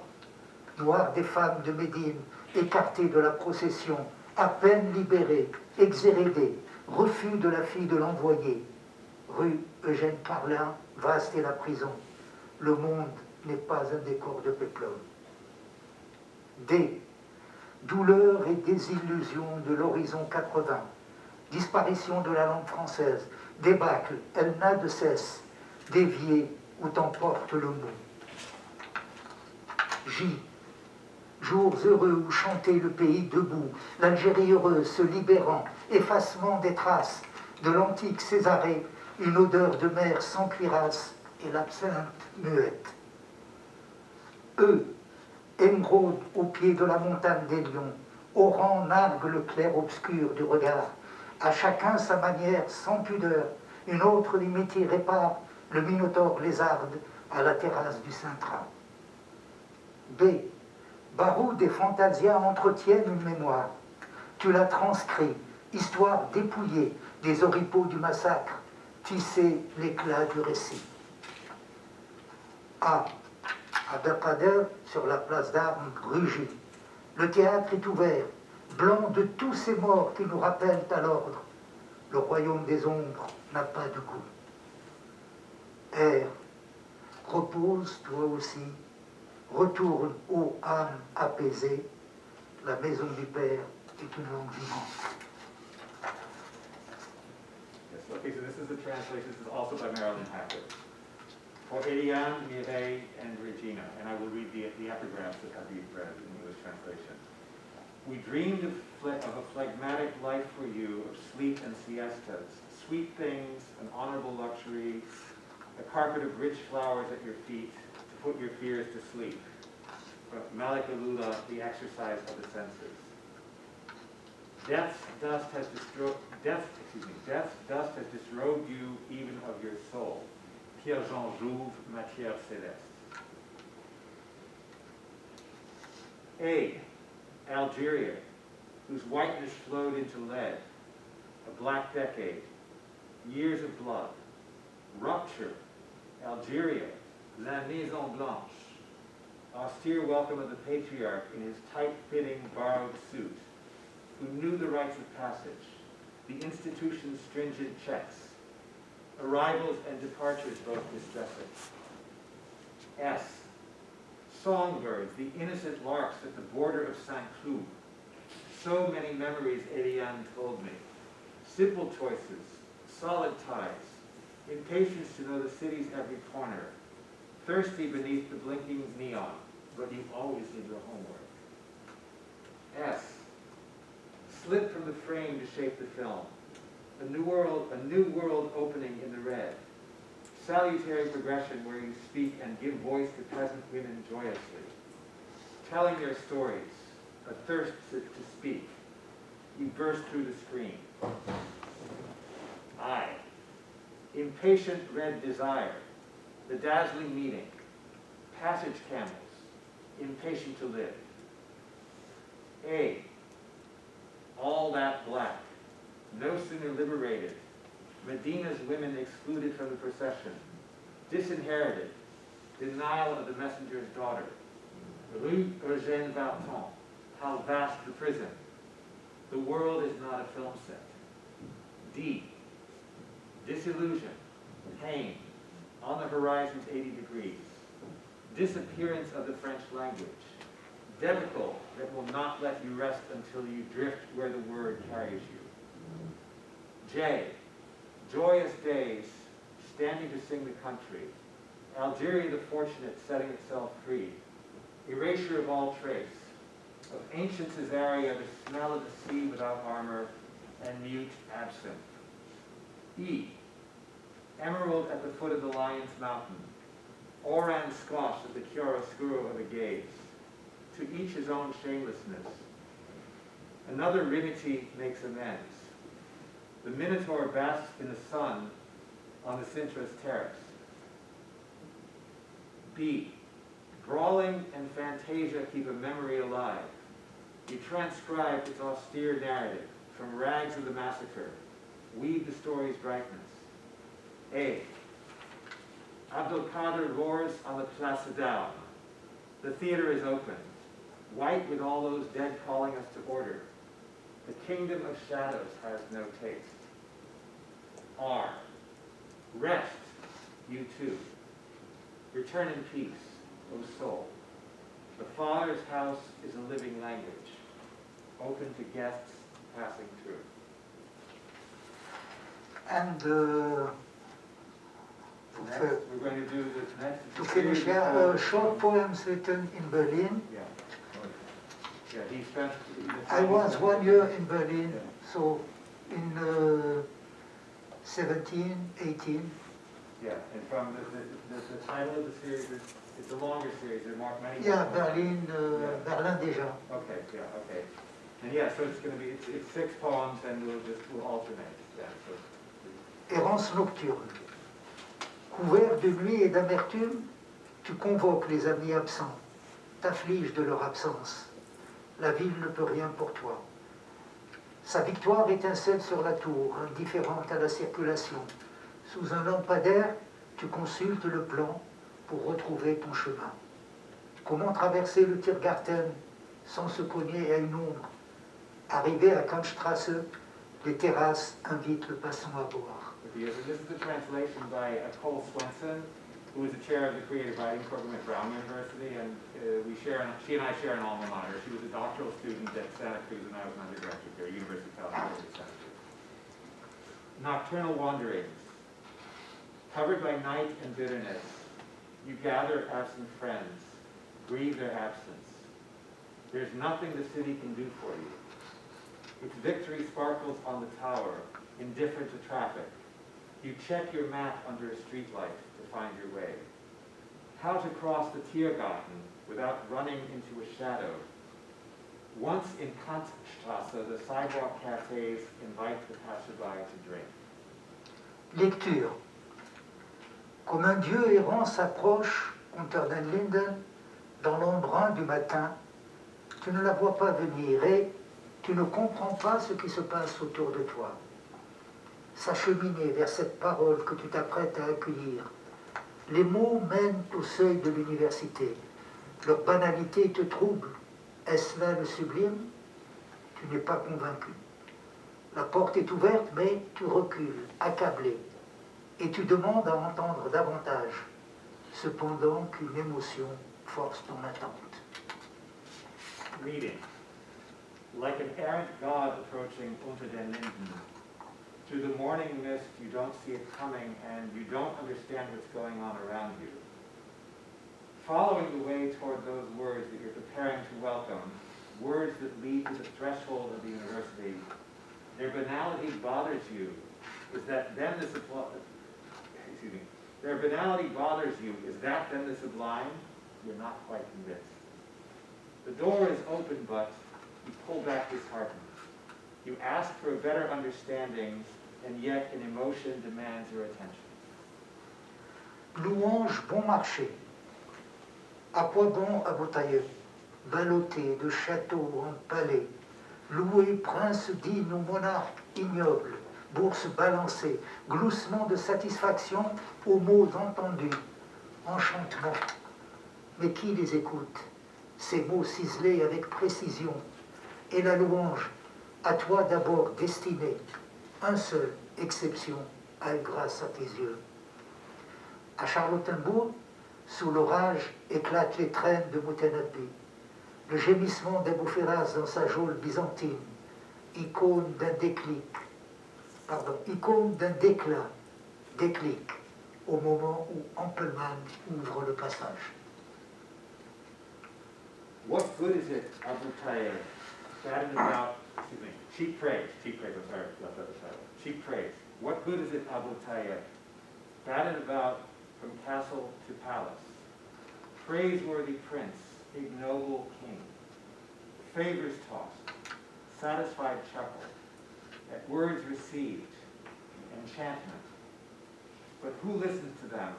Noir des femmes de Médine, écartées de la procession, à peine libérées, exhérédées, refus de la fille de l'envoyé. Rue Eugène Carlin, vaste est la prison. Le monde n'est pas un décor de péplum. D. Douleur et désillusion de l'horizon 80. Disparition de la langue française. Débâcle, elle n'a de cesse. Dévier où t'emporte le mot. J. Jours heureux où chantait le pays debout, l'Algérie heureuse se libérant, effacement des traces de l'antique Césarée, une odeur de mer sans cuirasse et l'absinthe muette. E. Émeraude au pied de la montagne des lions, Oran nargue le clair-obscur du regard, à chacun sa manière sans pudeur, une autre limité répare le minotaure lézarde à la terrasse du Sintra. B. Baroud et Fantasia entretiennent une mémoire. Tu l'as transcrit, histoire dépouillée des oripeaux du massacre, tisser l'éclat du récit. A. Abdelkader sur la place d'armes rugit. Le théâtre est ouvert, blanc de tous ces morts qui nous rappellent à l'ordre. Le royaume des ombres n'a pas de goût. R. Repose, toi aussi. Retourne, ô âme apaisée, la maison du Père est une langue vivante. Yes, okay, so this is the translation. This is also by Marilyn Hackett. For Eliane, Mireille, and Regina, and I will read the epigraphs that Habib read in English translation. We dreamed of a phlegmatic life for you, of sleep and siestas, sweet things, an honorable luxury, a carpet of rich flowers at your feet, put your fears to sleep. Malek Alioula, the exercise of the senses. Death's dust has disrobed you even of your soul. Pierre-Jean Jouve, matière céleste. A. Algeria, whose whiteness flowed into lead. A black decade. Years of blood. Rupture. Algeria. La Maison Blanche, austere welcome of the patriarch in his tight-fitting borrowed suit, who knew the rites of passage, the institution's stringent checks, arrivals and departures both distressing. S. Songbirds, the innocent larks at the border of Saint-Cloud, So many memories, Eliane told me. Simple choices, solid ties, impatience to know the city's every corner, thirsty beneath the blinking neon, but you always did your homework. S. Slip from the frame to shape the film. A new world opening in the red. Salutary progression where you speak and give voice to peasant women joyously. Telling their stories, a thirst to speak. You burst through the screen. I. Impatient red desire. The dazzling meeting. Passage camels. Impatient to live. A. All that black. No sooner liberated. Medina's women excluded from the procession. Disinherited. Denial of the messenger's daughter. Rue Eugène Valton. How vast the prison. The world is not a film set. D. Disillusion. Pain. On the horizon's 80 degrees. Disappearance of the French language. Debacle that will not let you rest until you drift where the word carries you. J. Joyous days, standing to sing the country. Algeria the fortunate setting itself free. Erasure of all trace. Of ancient Caesarea, the smell of the sea without armor, and mute absinthe. E. Emerald at the foot of the Lion's Mountain. Oran squash at the chiaroscuro of a gaze. To each his own shamelessness. Another Rimiti makes amends. The Minotaur basks in the sun on the Sintra's terrace. B. Brawling and fantasia keep a memory alive. You transcribe its austere narrative from rags of the massacre. Weave the story's brightness. A. Abdelkader roars on the Place d'Armes. The theater is open, white with all those dead calling us to order. The kingdom of shadows has no taste. R. Rest, you too. Return in peace, O soul. The Father's house is a living language, open to guests passing through. And Next, we're going to do this next. to finish here, short poems written in Berlin. Yeah. Yeah, he spent. I was 1 year in Berlin, so in 17, 18. Yeah, and from the title of the series is, it's a longer series, there are many. Yeah, Berlin, Berlin déjà. Okay, yeah, okay. And yeah, so it's going to be, it's 6 poems and we'll alternate. Yeah, so. Errance nocturne. Couvert de nuit et d'amertume, tu convoques les amis absents, t'affliges de leur absence. La ville ne peut rien pour toi. Sa victoire étincelle sur la tour, indifférente à la circulation. Sous un lampadaire, tu consultes le plan pour retrouver ton chemin. Comment traverser le Tiergarten sans se cogner à une ombre? Arrivé à Kantstrasse, les terrasses invitent le passant à boire. This is the translation by Cole Swenson, who is the chair of the creative writing program at Brown University, and she and I share an alma mater. She was a doctoral student at Santa Cruz, and I was an undergraduate here, University of California, Santa Cruz. Nocturnal wanderings. Covered by night and bitterness, you gather absent friends, grieve their absence. There's nothing the city can do for you. Its victory sparkles on the tower, indifferent to traffic. You check your map under a streetlight to find your way. How to cross the Tiergarten without running into a shadow. Once in Kantstrasse, the sidewalk cafes invite the passerby to drink. Lecture. Comme un dieu errant s'approche, Unter den Linden, dans l'embrun du matin, tu ne la vois pas venir et tu ne comprends pas ce qui se passe autour de toi. S'acheminer vers cette parole que tu t'apprêtes à accueillir. Les mots mènent au seuil de l'université. Leur banalité te trouble. Est-ce là le sublime? Tu n'es pas convaincu. La porte est ouverte, mais tu recules, accablé. Et tu demandes à entendre davantage. Cependant qu'une émotion force ton attente. Reading. Like an errant god approaching unter den Linden. Through the morning mist, you don't see it coming, and you don't understand what's going on around you. Following the way toward those words that you're preparing to welcome, words that lead to the threshold of the university, their banality bothers you. Is that then the sublime? Excuse me. Their banality bothers you. Is that then the sublime? You're not quite convinced. The door is open, but you pull back disheartened. You ask for a better understanding, and yet an emotion demands your attention. Louange bon marché. À quoi bon aboutailleux, ballotté de château en palais, loué prince digne ou monarque ignoble, bourse balancée, gloussement de satisfaction aux mots entendus, enchantement. Mais qui les écoute? Ces mots ciselés avec précision, et la louange, à toi d'abord destinée, un seul, exception, aille grâce à tes yeux. À Charlottenbourg, sous l'orage, éclatent les traînes de Moutanabbi. Le gémissement d'Abou Firas dans sa geôle byzantine, icône d'un déclic, au moment où Ampelman ouvre le passage. What good is it, Abu Tayyib, chatting about, excuse me, cheap praise, I'm sorry, left out the title. Cheap praise. What good is it, Abu Tayyib, batted about from castle to palace, praiseworthy prince, ignoble king, favors tossed, satisfied chuckle, at words received, enchantment. But who listens to them?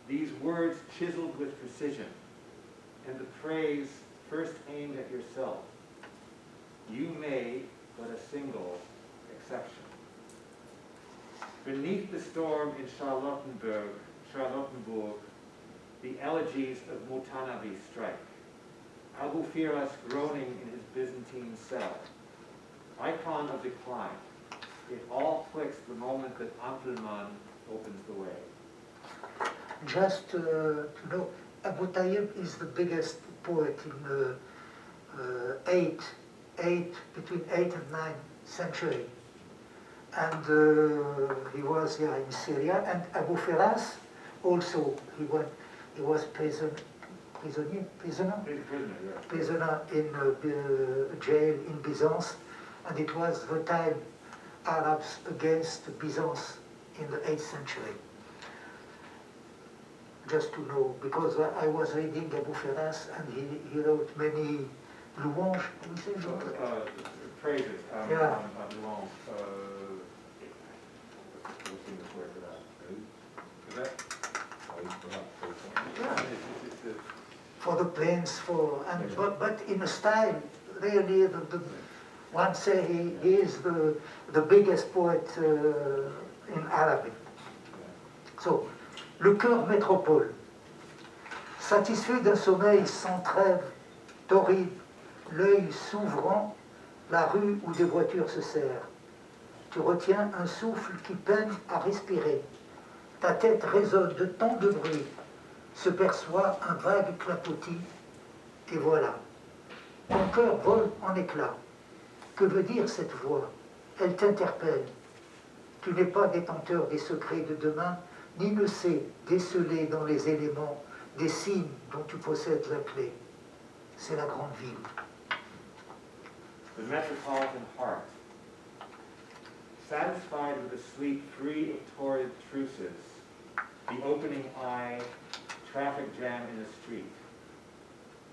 These words chiseled with precision, and the praise first aimed at yourself. You made but a single exception. Beneath the storm in Charlottenburg, the elegies of Mutanabi strike. Abu Firas groaning in his Byzantine cell. Icon of decline. It all clicks the moment that Ampelman opens the way. Just to know, Abu Tayyib is the biggest poet in between 8th and 9th century. And he was in Syria, and Abu Firas also, he was prisoner in jail in Byzance, and it was the time Arabs against Byzance in the 8th century. Just to know, because I was reading Abu Firas, and he wrote many louanges, Praises. Yeah. Louange. What's the word for that? Is that? Yeah. It's For the plains, but in a style, really, one say he is the biggest poet in Arabic. So, le cœur métropole, satisfait d'un sommeil sans trêve, torride, l'œil s'ouvrant, la rue où des voitures se serrent. Tu retiens un souffle qui peine à respirer. Ta tête résonne de tant de bruit, se perçoit un vague clapotis, et voilà. Ton cœur vole en éclats. Que veut dire cette voix? Elle t'interpelle. Tu n'es pas détenteur des secrets de demain, ni ne sais déceler dans les éléments des signes dont tu possèdes la clé. C'est la grande ville. The metropolitan heart. Satisfied with a sleep free of torrid truces, the opening eye, traffic jam in the street.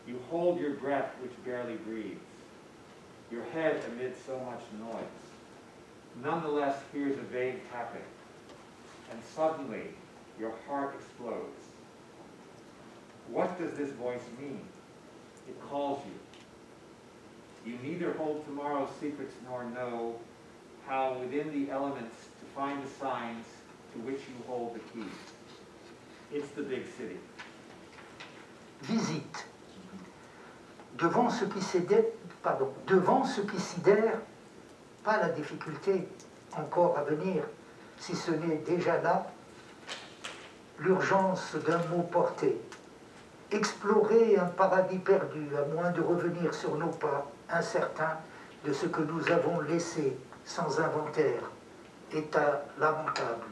You hold your breath which barely breathes, your head amid so much noise. Nonetheless hears a vague tapping, and suddenly your heart explodes. What does this voice mean? It calls you. You neither hold tomorrow's secrets nor know how within the elements to find the signs to which you hold the keys. It's the big city. Visite. Devant ce qui sidère, pas la difficulté encore à venir, si ce n'est déjà là, l'urgence d'un mot porté. Explorer un paradis perdu, à moins de revenir sur nos pas, incertain de ce que nous avons laissé sans inventaire. État lamentable.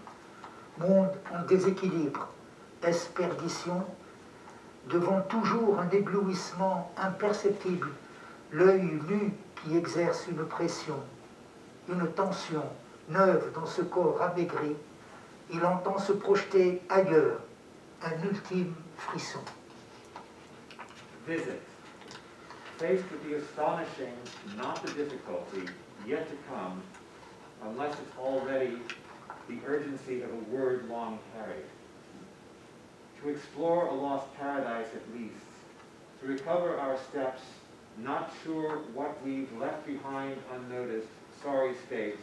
Monde en déséquilibre. Est-ce perdition? Devant toujours un éblouissement imperceptible, l'œil nu qui exerce une pression, une tension neuve dans ce corps amaigri, il entend se projeter ailleurs un ultime frisson. Visit. Faced with the astonishing, not the difficulty, yet to come, unless it's already the urgency of a word long carried. To explore a lost paradise at least, to recover our steps, not sure what we've left behind unnoticed, sorry state,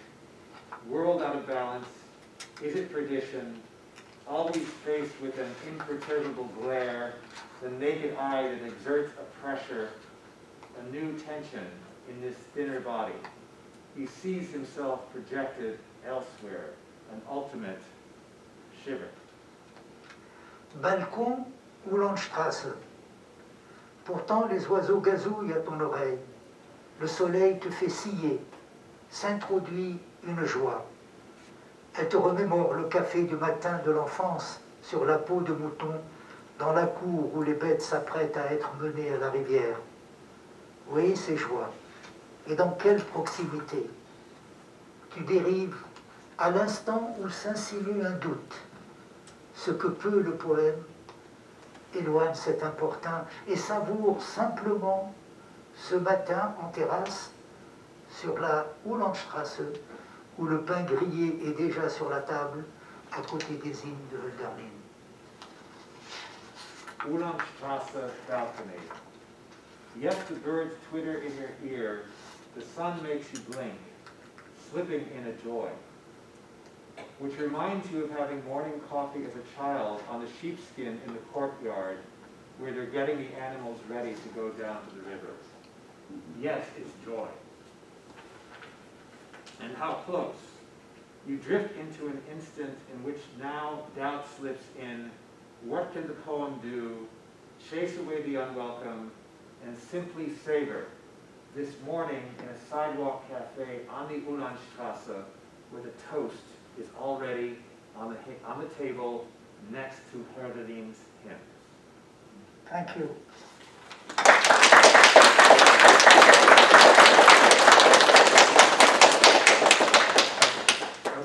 world out of balance, is it perdition, always faced with an imperturbable glare, the naked eye that exerts a pressure, a new tension in this thinner body. He sees himself projected elsewhere, an ultimate shiver. Balcon ou Landstrasse. Pourtant les oiseaux gazouillent à ton oreille. Le soleil te fait scier. S'introduit une joie. Elle te remémore le café du matin de l'enfance sur la peau de mouton dans la cour où les bêtes s'apprêtent à être menées à la rivière. Oui, ces joies. Et dans quelle proximité? Tu dérives à l'instant où s'insinue un doute. Ce que peut le poème éloigne cet importun et savoure simplement ce matin en terrasse sur la Uhlandstrasse où le pain grillé est déjà sur la table à côté des hymnes de Hölderlin. Uhlandstrasse balcony. Yes, the birds twitter in your ear, the sun makes you blink, slipping in a joy, which reminds you of having morning coffee as a child on the sheepskin in the courtyard where they're getting the animals ready to go down to the river. Yes, it's joy. And how close. You drift into an instant in which now doubt slips in. What can the poem do? Chase away the unwelcome and simply savor this morning in a sidewalk cafe on the Uhlandstrasse where the toast is already on the table next to Hölderlin's hymns. Thank you.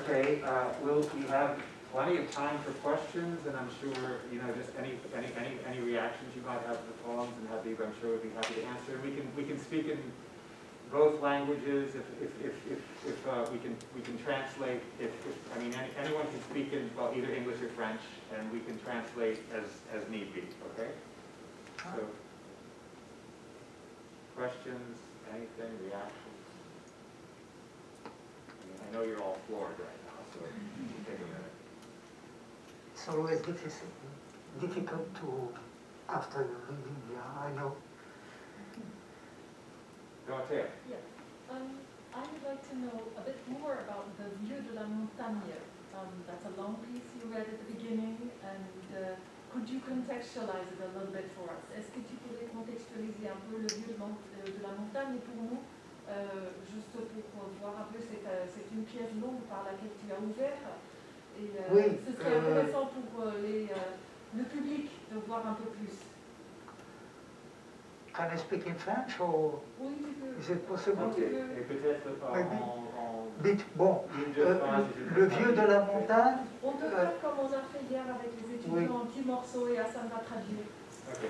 Okay, we have plenty of time for questions, and I'm sure, just any reactions you might have to the poems, and Habib, I'm sure, would be happy to answer. We can speak in both languages if we can translate. Anyone can speak in either English or French, and we can translate as need be. Okay. So, questions, anything, reactions? I know you're all floored right now, so take a minute. It's always difficult to, after reading, I know. Dorothea. Yes. I would like to know a bit more about the Vieux de la Montagne. That's a long piece you read at the beginning, and could you contextualize it a little bit for us? Est-ce que tu pourrais contextualiser un peu le Vieux de la Montagne pour nous, juste pour voir un peu, c'est une pièce longue par laquelle tu as ouvert, et oui, ce serait intéressant pour le public de voir un peu plus. Can I speak in French or Oui, tu peux. is it possible? Ok. Et peut-être Bon, le Vieux de la Montagne. On peut faire comme on a fait hier avec les étudiants, oui. en petits morceaux et Hassan va traduire. Ok.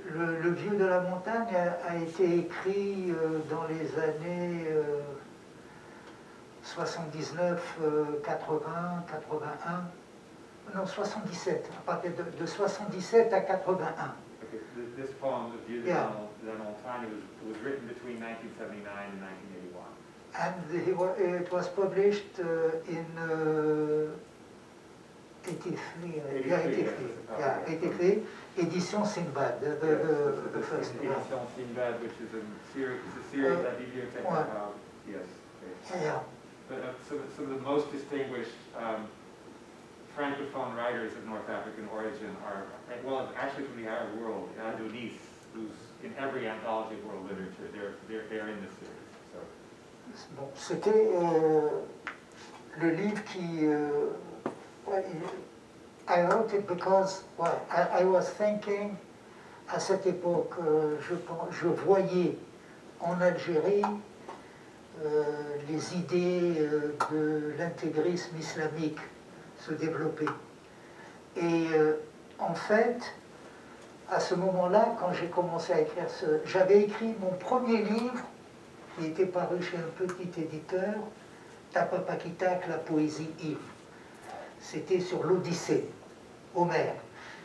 Le Vieux de la Montagne a été écrit dans les années 79, 80, 81, non 77, à partir de 77 à 81. Okay. This poem, The Vieux de la Montagne, was written between 1979 and 1981. And it was published in 83, 83, Édition Sinbad, the first one. Édition Sinbad, which is a series at Bibliothèque about, yes. Okay. Yeah. But, some of the most distinguished Francophone writers of North African origin are, well, actually from the Arab world. Adonis who's in every anthology of world literature. They're in this series. So. Bon, c'était le livre qui... I wrote it because I was thinking, à cette époque, je voyais en Algérie les idées de l'intégrisme islamique se développer. Et en fait, à ce moment-là, quand j'ai commencé à écrire j'avais écrit mon premier livre, qui était paru chez un petit éditeur, Tapapakitak, la poésie ivre. C'était sur l'Odyssée, Homère.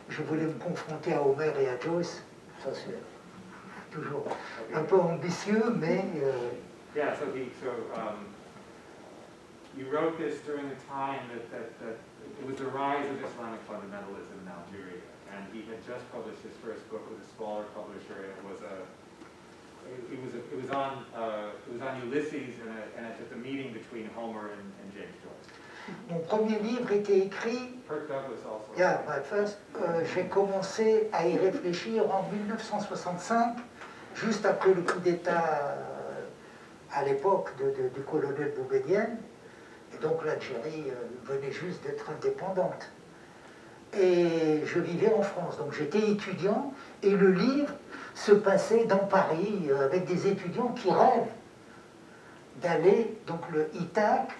Je voulais me confronter à Homère et à Joyce, ça c'est toujours un peu ambitieux, mais... Yeah, so you wrote this during the time that it was the rise of Islamic fundamentalism in Algeria, and he had just published his first book with a smaller publisher. It was on Ulysses and at the meeting between Homer and James Joyce. Mon premier livre était écrit. Kirk Douglas also. Yeah, my first. J'ai commencé à y réfléchir en 1965, juste après le coup d'État à l'époque du colonel Boumedienne. Et donc l'Algérie venait juste d'être indépendante. Et je vivais en France, donc j'étais étudiant, et le livre se passait dans Paris avec des étudiants qui rêvent d'aller, donc le ITAC,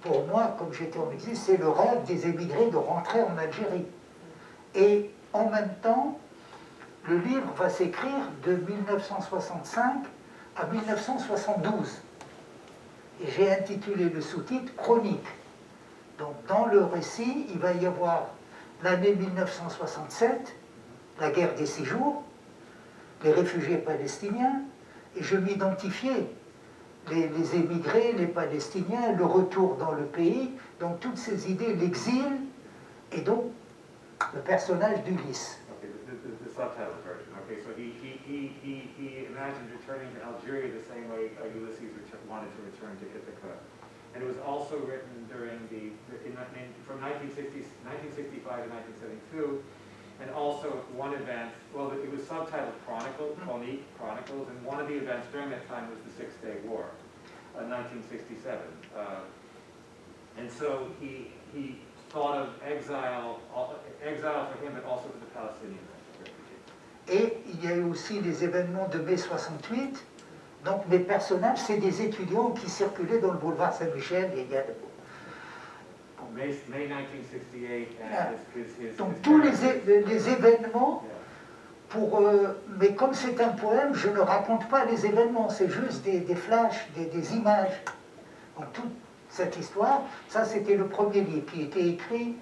pour moi, comme j'étais en exil, c'est le rêve des émigrés de rentrer en Algérie. Et en même temps, le livre va s'écrire de 1965 à 1972. Et j'ai intitulé le sous-titre « Chronique ». Donc dans le récit, il va y avoir l'année 1967, la guerre des 6 jours, les réfugiés palestiniens, et je m'identifiais les émigrés, les Palestiniens, le retour dans le pays, donc toutes ces idées, l'exil, et donc le personnage d'Ulysse. Okay, the subtitle version. Okay, so he imagined returning to Algeria the same way Ulysses wanted to return to Ithaca. And it was also written during from 1965 to 1972, and also one event, well, it was subtitled Chronique, Chronicles, and one of the events during that time was the Six-Day War, 1967. And so he thought of exile for him, but also for the Palestinian refugees. Et il y a eu aussi les événements de mai 68. Donc mes personnages, c'est des étudiants qui circulaient dans le boulevard Saint-Michel. Et il y a... May 1968, and his donc tous les événements, mais comme c'est un poème, je ne raconte pas les événements, c'est juste des flashs, des images. Donc toute cette histoire, ça c'était le premier livre qui était écrit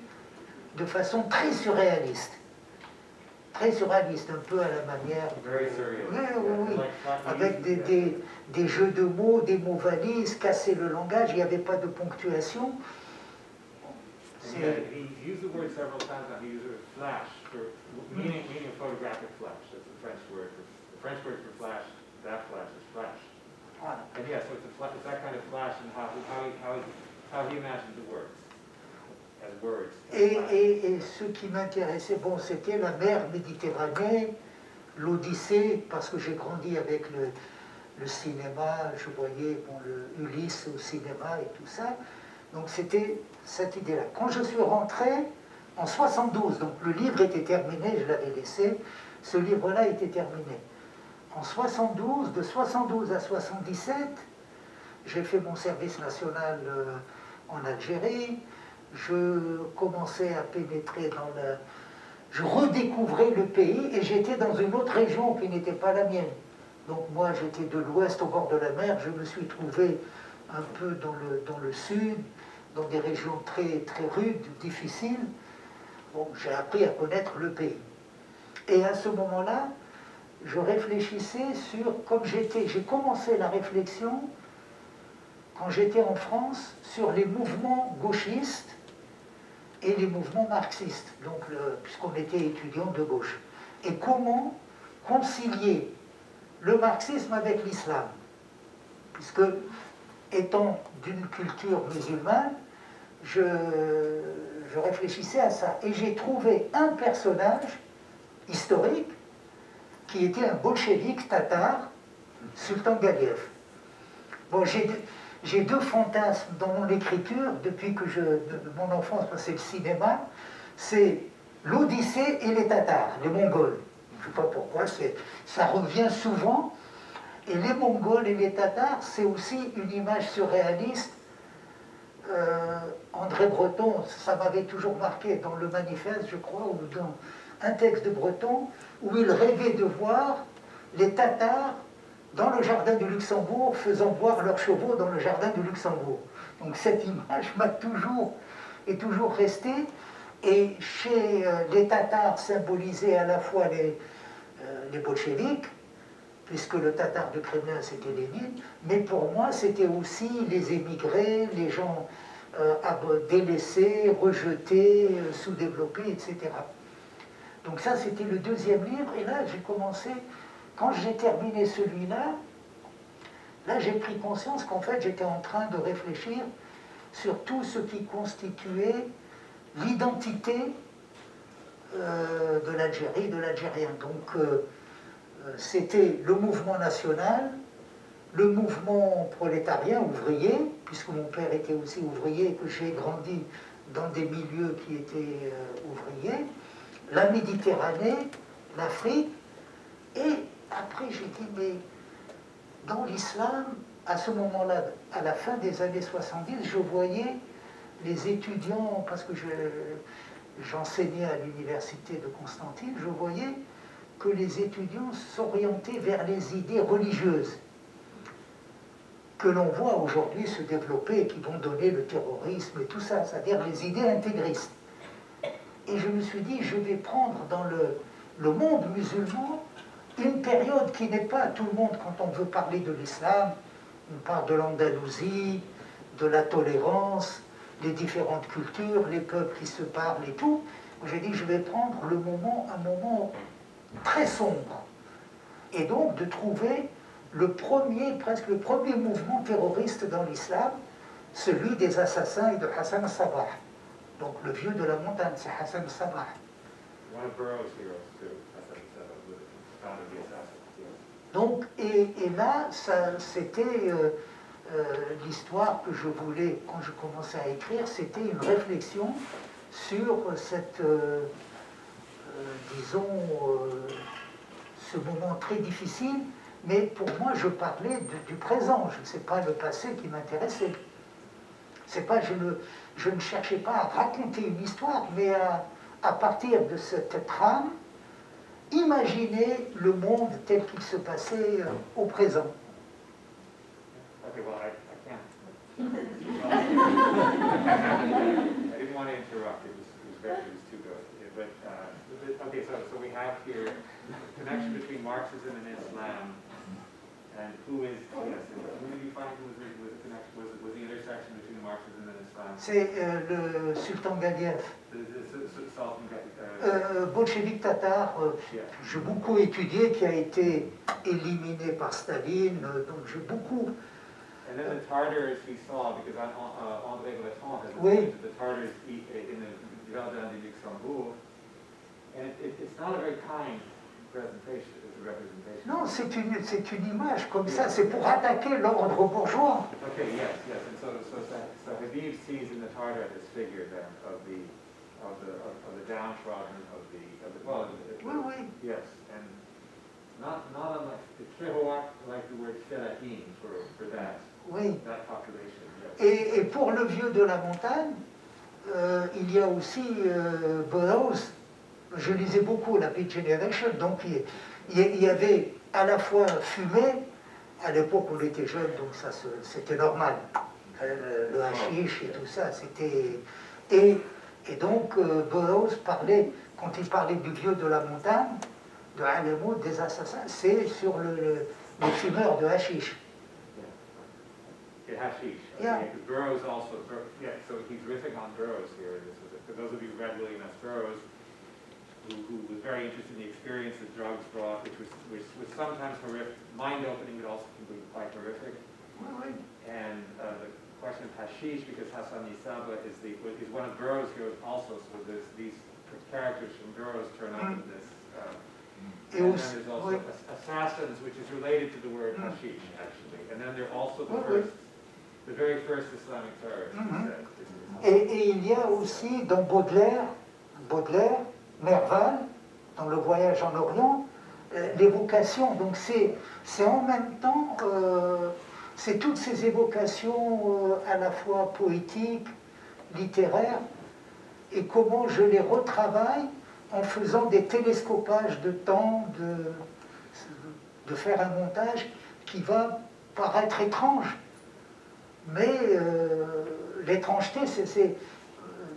de façon très surréaliste. Très surréaliste, un peu à la manière... Oui, avec des jeux de mots, des mots valises, casser le langage, il n'y avait pas de ponctuation. He used the word several times now. He used the word flash, meaning a photographic flash. That's the French word. The French word for flash, that flash is flash. And yeah, so it's that kind of flash and how he imagined the words. As words. Et ce qui m'intéressait, bon, c'était la mer Méditerranée, l'Odyssée, parce que j'ai grandi avec le cinéma, je voyais le Ulysse au cinéma et tout ça. Donc c'était cette idée-là. Quand je suis rentré en 72, donc le livre était terminé, je l'avais laissé, ce livre-là était terminé. En 72, de 72 à 77, j'ai fait mon service national en Algérie, je commençais à pénétrer dans je redécouvrais le pays et j'étais dans une autre région qui n'était pas la mienne. Donc moi j'étais de l'ouest au bord de la mer, je me suis trouvé un peu dans le sud, dans des régions très, très rudes, difficiles. Bon, j'ai appris à connaître le pays. Et à ce moment-là, je réfléchissais sur, comme j'ai commencé la réflexion, quand j'étais en France, sur les mouvements gauchistes et les mouvements marxistes, donc puisqu'on était étudiants de gauche. Et comment concilier le marxisme avec l'islam, puisque, étant d'une culture musulmane, je réfléchissais à ça. Et j'ai trouvé un personnage historique, qui était un bolchevique tatar, Sultan Galiev. Bon, j'ai deux fantasmes dans mon écriture depuis que de mon enfance, c'est le cinéma, c'est l'Odyssée et les Tatars, les Mongols. Je ne sais pas pourquoi, ça revient souvent. Et les Mongols et les Tatars, c'est aussi une image surréaliste. André Breton, ça m'avait toujours marqué dans le manifeste, je crois, ou dans un texte de Breton, où il rêvait de voir les Tatars dans le jardin du Luxembourg, faisant boire leurs chevaux dans le jardin du Luxembourg. Donc cette image est toujours restée. Et chez les Tatars, symbolisaient à la fois les bolcheviques, puisque le Tatar du Kremlin c'était Lénine, mais pour moi c'était aussi les émigrés, les gens délaissés, rejetés, sous-développés, etc. Donc ça c'était le deuxième livre, et là j'ai commencé, quand j'ai terminé celui-là, là j'ai pris conscience qu'en fait j'étais en train de réfléchir sur tout ce qui constituait l'identité de l'Algérie, de l'Algérien. Donc c'était le mouvement national, le mouvement prolétarien, ouvrier, puisque mon père était aussi ouvrier et que j'ai grandi dans des milieux qui étaient ouvriers, la Méditerranée, l'Afrique, et après j'ai dit, mais dans l'islam, à ce moment-là, à la fin des années 70, je voyais les étudiants, parce que j'enseignais à l'université de Constantine, je voyais que les étudiants s'orientaient vers les idées religieuses que l'on voit aujourd'hui se développer et qui vont donner le terrorisme et tout ça, c'est-à-dire les idées intégristes. Et je me suis dit, je vais prendre dans le monde musulman une période qui n'est pas tout le monde, quand on veut parler de l'islam, on parle de l'Andalousie, de la tolérance, les différentes cultures, les peuples qui se parlent et tout. J'ai dit, je vais prendre un moment très sombre. Et donc de trouver presque le premier mouvement terroriste dans l'islam, celui des assassins et de Hassan al-Sabah. Donc le vieux de la montagne, c'est Hassan al-Sabah. One of Burroughs' heroes too, Hassan al-Sabah, was the founder of the assassins. Yes. Donc, et là, c'était l'histoire que je voulais, quand je commençais à écrire, c'était une réflexion sur cette, disons, ce moment très difficile, mais pour moi, je parlais du présent, ce n'est pas le passé qui m'intéressait. C'est pas, je ne cherchais pas à raconter une histoire, mais à partir de cette trame, imaginer le monde tel qu'il se passait au présent. Okay, well, I can't. I didn't want to interrupt. It was too good. But okay, so we have here the connection between Marxism and Islam, and who is yes? Who did you find was the connection? Was the intersection between Marxism and Islam? C'est le sultan Galiev. The Sultan Bolchevique tatar, j'ai beaucoup étudié, qui a été éliminé par Staline, donc j'ai beaucoup. And then the Tartars we saw, because André Breton has Oui. the Tartars in the Jardin du Luxembourg, and it's not a very kind presentation, it's a representation. Non, c'est une image comme ça, c'est pour attaquer l'ordre bourgeois. Okay, yes, so Habib sees in the Tartar this figure then of the downtrodden Oui, oui. Yes, and not unlike it's très like the word Fellaheen for that. Oui. That population, yes. Et pour le vieux de la montagne, il y a aussi Burroughs. Je lisais beaucoup la Beat Generation, donc il y avait à la fois fumée, à l'époque où on était jeune, donc ça c'était normal. Le hashish et tout ça, c'était. Et donc Burroughs parlait, quand il parlait du vieux de la montagne, de Alamo, des assassins, c'est sur les fumeurs de hashish. Hashish. Yeah. Because Burroughs also, so he's riffing on Burroughs here. For those of you who read William S. Burroughs, who was very interested in the experience that drugs brought, which was sometimes horrific, mind-opening, but also can be quite horrific. Oui, oui. And the question of hashish, because Hassan al-Sabah is one of Burroughs' heroes also, so these characters from Burroughs turn up in this. Et then there's also oui. assassins, which is related to the word hashish, actually. And then there are also Oui, oui. the very first Islamic terrorists, he Mhm. said. Et il y a aussi dans Baudelaire, Nerval, dans Le Voyage en Orient, l'évocation. Donc c'est en même temps, c'est toutes ces évocations à la fois poétiques, littéraires, et comment je les retravaille en faisant des télescopages de temps, de faire un montage qui va paraître étrange. Mais l'étrangeté,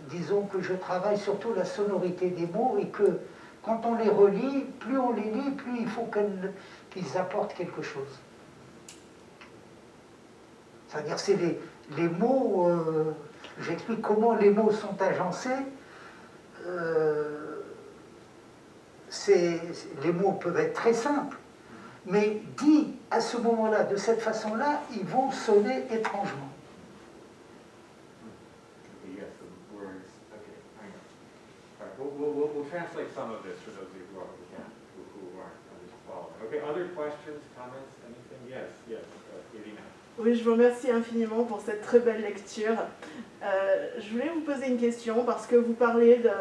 disons que je travaille surtout la sonorité des mots et que quand on les relit, plus on les lit, plus il faut qu'ils apportent quelque chose. C'est-à-dire c'est les mots, j'explique comment les mots sont agencés. Les mots peuvent être très simples, mais dits à ce moment-là, de cette façon-là, ils vont sonner étrangement. Yes, the words. Okay, I know. All right, we'll translate some of this for those of you who aren't following. Okay, other questions, comments, anything? Yes, Irina. Oui, je vous remercie infiniment pour cette très belle lecture. Je voulais vous poser une question parce que vous parlez de...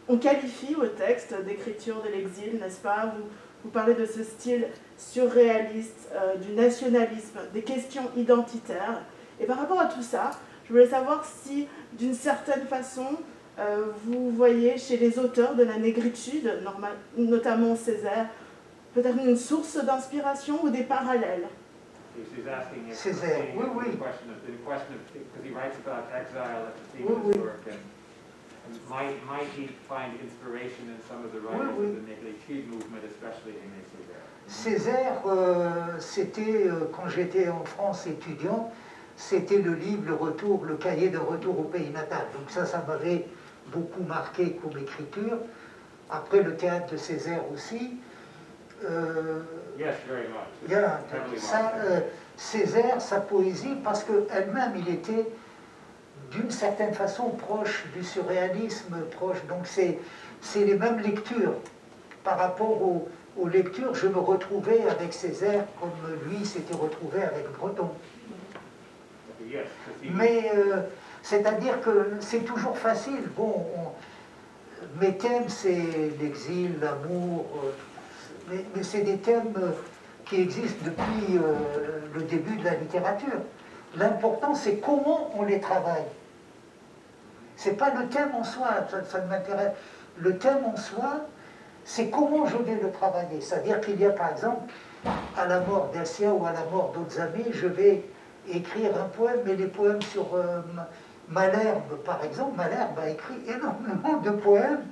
On qualifie vos textes d'écriture de l'exil, n'est-ce pas? Vous parlez de ce style surréaliste, du nationalisme, des questions identitaires. Et par rapport à tout ça, je voulais savoir si, d'une certaine façon, vous voyez chez les auteurs de la négritude, notamment Césaire, peut-être une source d'inspiration ou des parallèles. She's asking if Césaire, oui, oui. the question of because he writes about exile at the theme Oui, of oui. his work, and might he find inspiration in some of the writers Oui, oui. of the négritude movement, especially Aimé Césaire? Césaire, c'était, quand j'étais en France étudiant, c'était le livre, le cahier de retour au pays natal. Donc ça m'avait beaucoup marqué comme écriture. Après, le théâtre de Césaire aussi. Yes, very much. Yeah, Heavily ça, marked. Césaire, sa poésie, parce qu'elle-même, il était d'une certaine façon proche du surréalisme, donc c'est les mêmes lectures. Par rapport aux lectures, je me retrouvais avec Césaire comme lui s'était retrouvé avec Breton. Yes, because he Mais c'est-à-dire que c'est toujours facile. Bon, mes thèmes, c'est l'exil, l'amour, mais c'est des thèmes qui existent depuis le début de la littérature. L'important, c'est comment on les travaille. C'est pas le thème en soi, ça ne m'intéresse. Le thème en soi, c'est comment je vais le travailler. C'est-à-dire qu'il y a, par exemple, à la mort d'Elsia ou à la mort d'autres amis, je vais écrire un poème, et les poèmes sur Malherbe, par exemple. Malherbe a écrit énormément de poèmes,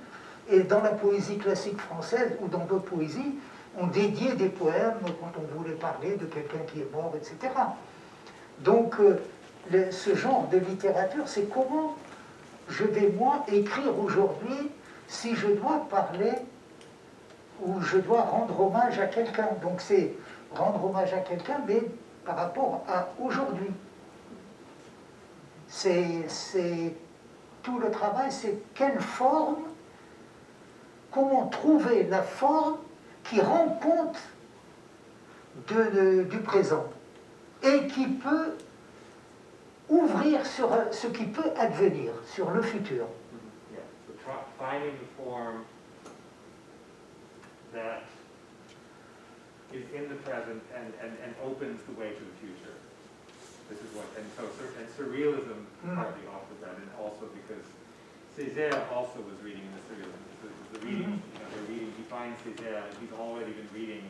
et dans la poésie classique française ou dans d'autres poésies, on dédiait des poèmes quand on voulait parler de quelqu'un qui est mort, etc. Donc, ce genre de littérature, c'est comment je vais, moi, écrire aujourd'hui si je dois parler ou je dois rendre hommage à quelqu'un. Donc, c'est rendre hommage à quelqu'un, mais par rapport à aujourd'hui. C'est tout le travail, c'est quelle forme, comment trouver la forme qui rend compte du présent et qui peut ouvrir sur ce qui peut advenir, sur le futur. Yeah, so finding the form that is in the present and opens the way to the future. This is what, and surrealism partly offers that, and also because Césaire also was reading in the surrealism. The reading, he finds Césaire, and he's already been reading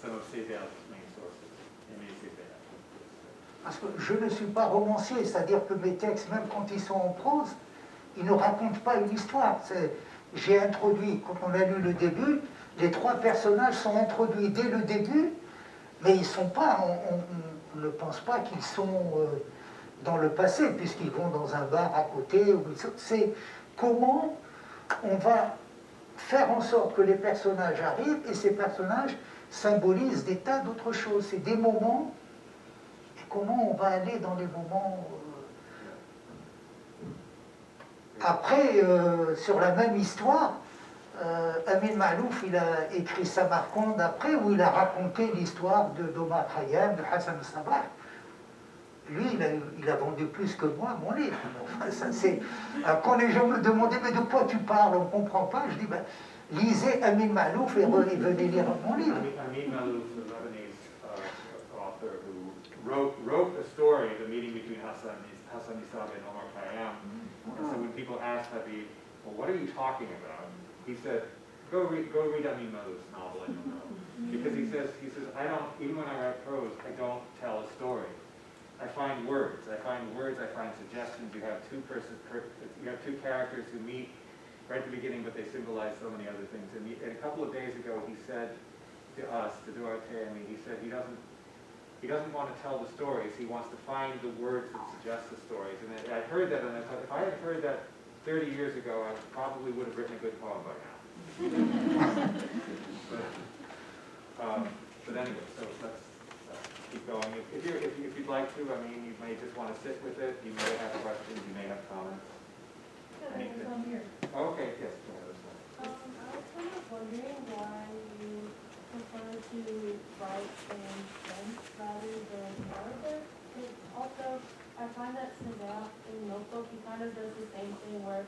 some of Césaire's main sources. Aimé Césaire. Parce que je ne suis pas romancier, c'est-à-dire que mes textes, même quand ils sont en prose, ils ne racontent pas une histoire. J'ai introduit, quand on a lu le début, les trois personnages sont introduits dès le début, mais ils ne sont pas, on ne pense pas qu'ils sont dans le passé, puisqu'ils vont dans un bar à côté. C'est comment on va faire en sorte que les personnages arrivent, et ces personnages symbolisent des tas d'autres choses. C'est des moments, et comment on va aller dans les moments... Après, sur la même histoire, Amin Malouf, il a écrit Samarcande après, où il a raconté l'histoire d'Omar Khayyam, de Hassan Sabah. Lui, il a vendu plus que moi mon livre. Enfin, ça, quand les gens me demandaient, mais de quoi tu parles, on ne comprend pas, je dis, ben, lisez Amin Malouf et venez lire mon livre. Amin Malouf, the Lebanese author who wrote a story, the meeting between Hassan Isab and Omar Khayyam. And so when people asked Habib, well, what are you talking about? He said, go read Amin Malouf's novel and you'll know. Because he says, I don't, even when I write prose, I don't tell a story. I find words, I find suggestions. You have two characters who meet right at the beginning, but they symbolize so many other things. And a couple of days ago, he said to us, to Duarte and me, he said he doesn't want to tell the stories. He wants to find the words that suggest the stories. And I heard that, and I thought, if I had heard that 30 years ago, I probably would have written a good poem by now. But anyway, so let's keep going. If you'd like to, I mean, you may just want to sit with it. You may have questions. You may have comments. There's one here. Okay, yes, go ahead. I was kind of wondering why you prefer to write in French rather than Arabic. And also, I find that Senegal in Notebook, he kind of does the same thing where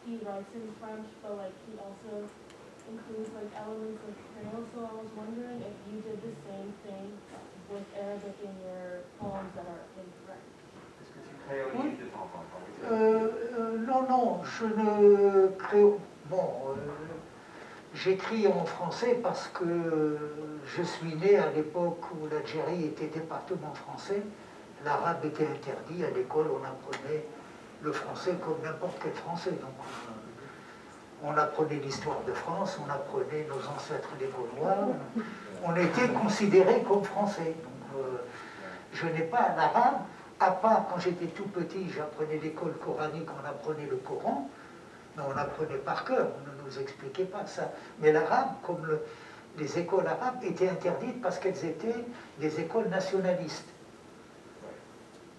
he writes in French, but like he also includes like elements of Creole. So I was wondering if you did the same thing with Arabic in your poems that are in French. Non, je ne crée... Bon, j'écris en français parce que je suis né à l'époque où l'Algérie était département français. L'arabe était interdit. À l'école, on apprenait le français comme n'importe quel français. Donc, on apprenait l'histoire de France, on apprenait nos ancêtres les Gaulois. On était considérés comme français. Donc, je n'ai pas l'arabe. À part quand j'étais tout petit, j'apprenais l'école coranique, on apprenait le Coran, mais on apprenait par cœur, on ne nous expliquait pas ça. Mais l'arabe, comme les écoles arabes, étaient interdites parce qu'elles étaient des écoles nationalistes.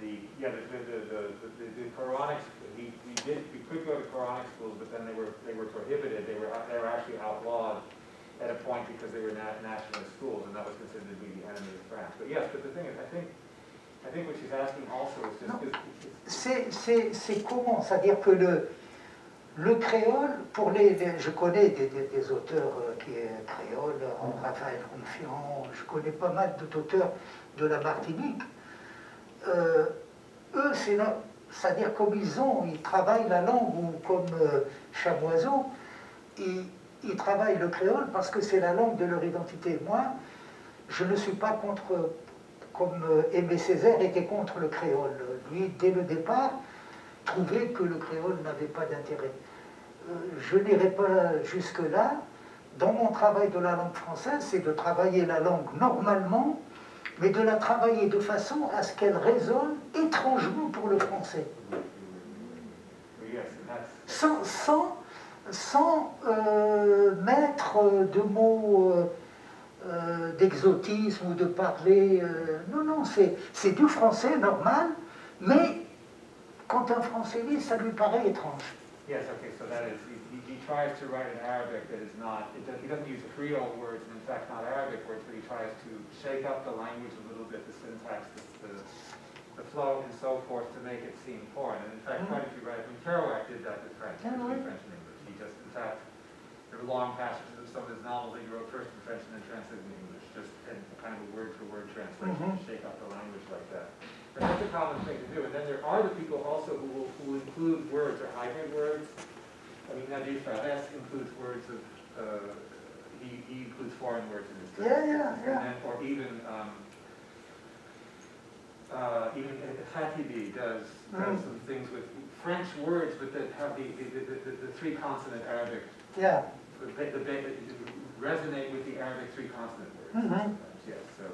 The Quranic, we could go to Quranic schools, but then they were prohibited. They were actually outlawed at a point because they were nationalist schools, and that was considered to be the enemy of France. But yes, but the thing is, I think what she's asking also is just... C'est comment? C'est-à-dire que le créole, je connais des auteurs qui est créole, Raphaël Confiant, je connais pas mal d'auteurs de la Martinique. Eux, c'est-à-dire comme ils travaillent la langue, ou comme Chamoiseau, ils travaillent le créole parce que c'est la langue de leur identité. Moi, je ne suis pas contre... comme Aimé Césaire était contre le créole. Lui, dès le départ, trouvait que le créole n'avait pas d'intérêt. Je n'irai pas jusque-là. Dans mon travail de la langue française, c'est de travailler la langue normalement, mais de la travailler de façon à ce qu'elle résonne étrangement pour le français. Sans mettre de mots... d'exotisme ou de parler... non, c'est du français normal, mais quand un français lit, ça lui paraît étrange. Yes, okay, so that is, he tries to write in Arabic that is not, he doesn't use Creole words, and in fact not Arabic words, but he tries to shake up the language a little bit, the syntax, the flow, and so forth, to make it seem foreign. And in fact, quite a few writers, I mean, Kerouac did that with French, between French and English. He just, in fact, there were long passages of some of his novels that he wrote first in French and then translated in English, just in kind of a word-for-word translation to shake up the language like that. But that's a common thing to do. And then there are the people also who will include words or hybrid words. I mean, Nadir Fares includes words of, he includes foreign words in his text. Yeah. And then, or even Khatibi does some things with French words, but that have the three-consonant Arabic. Yeah. Resonate with the Arabic three-consonant words. Yes, so,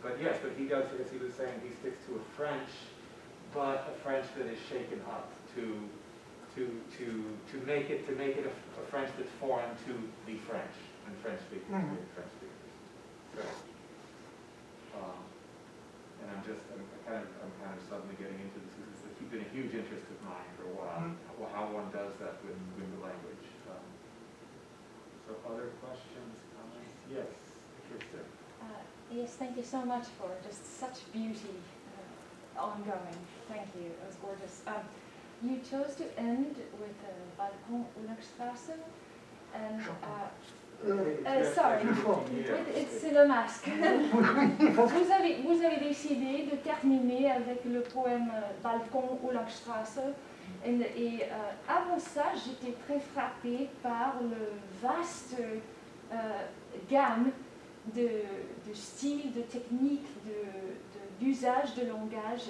but he does, as he was saying, he sticks to a French, but a French that is shaken up to make it a French that's foreign to the French and French speakers. French speakers. So, and I'm kind of suddenly getting into this. It's been a huge interest of mine for a while. How one does that with the language. So other questions, comments? Yes, Kirsten. Yes, thank you so much for just such beauty ongoing. Thank you. It was gorgeous. You chose to end with Balkon Ulachstrasse, and sorry, c'est le masque. Vous avez décidé de terminer avec le poème Balkon Ulachstrasse. Et avant ça, j'étais très frappée par le vaste gamme de styles, de techniques, d'usage de langage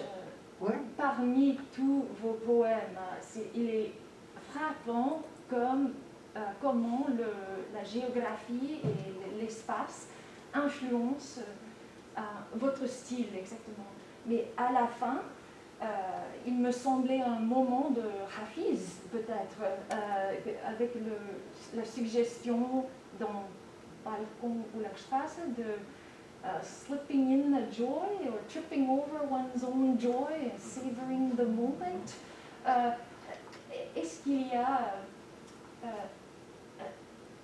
parmi tous vos poèmes. Il est frappant comment la géographie et l'espace influencent votre style exactement. Mais à la fin, il me semblait un moment de Hafiz, peut-être, avec la suggestion dans Balkon Ulachstrasse de slipping in a joy or tripping over one's own joy and savoring the moment. Est-ce qu'il y a,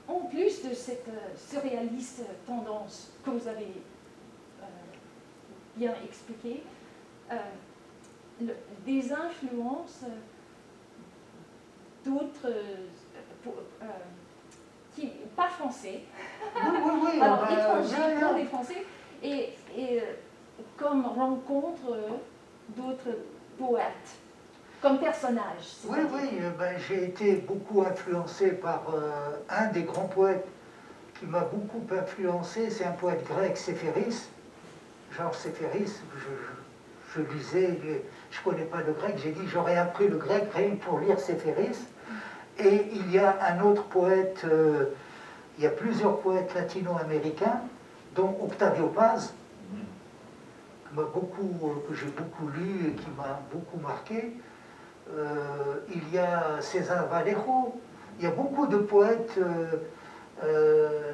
en plus de cette surréaliste tendance que vous avez bien expliquée, des influences d'autres, qui pas français, alors étrangers, pas des français, et comme rencontre d'autres poètes, comme personnages. Oui, j'ai été beaucoup influencé par un des grands poètes qui m'a beaucoup influencé, c'est un poète grec, Séphéris, Georges Séphéris. Je lisais, je ne connais pas le grec, j'ai dit j'aurais appris le grec rien que pour lire Séphéris. Et il y a un autre poète, il y a plusieurs poètes latino-américains, dont Octavio Paz, que j'ai beaucoup lu et qui m'a beaucoup marqué. Il y a César Vallejo, il y a beaucoup de poètes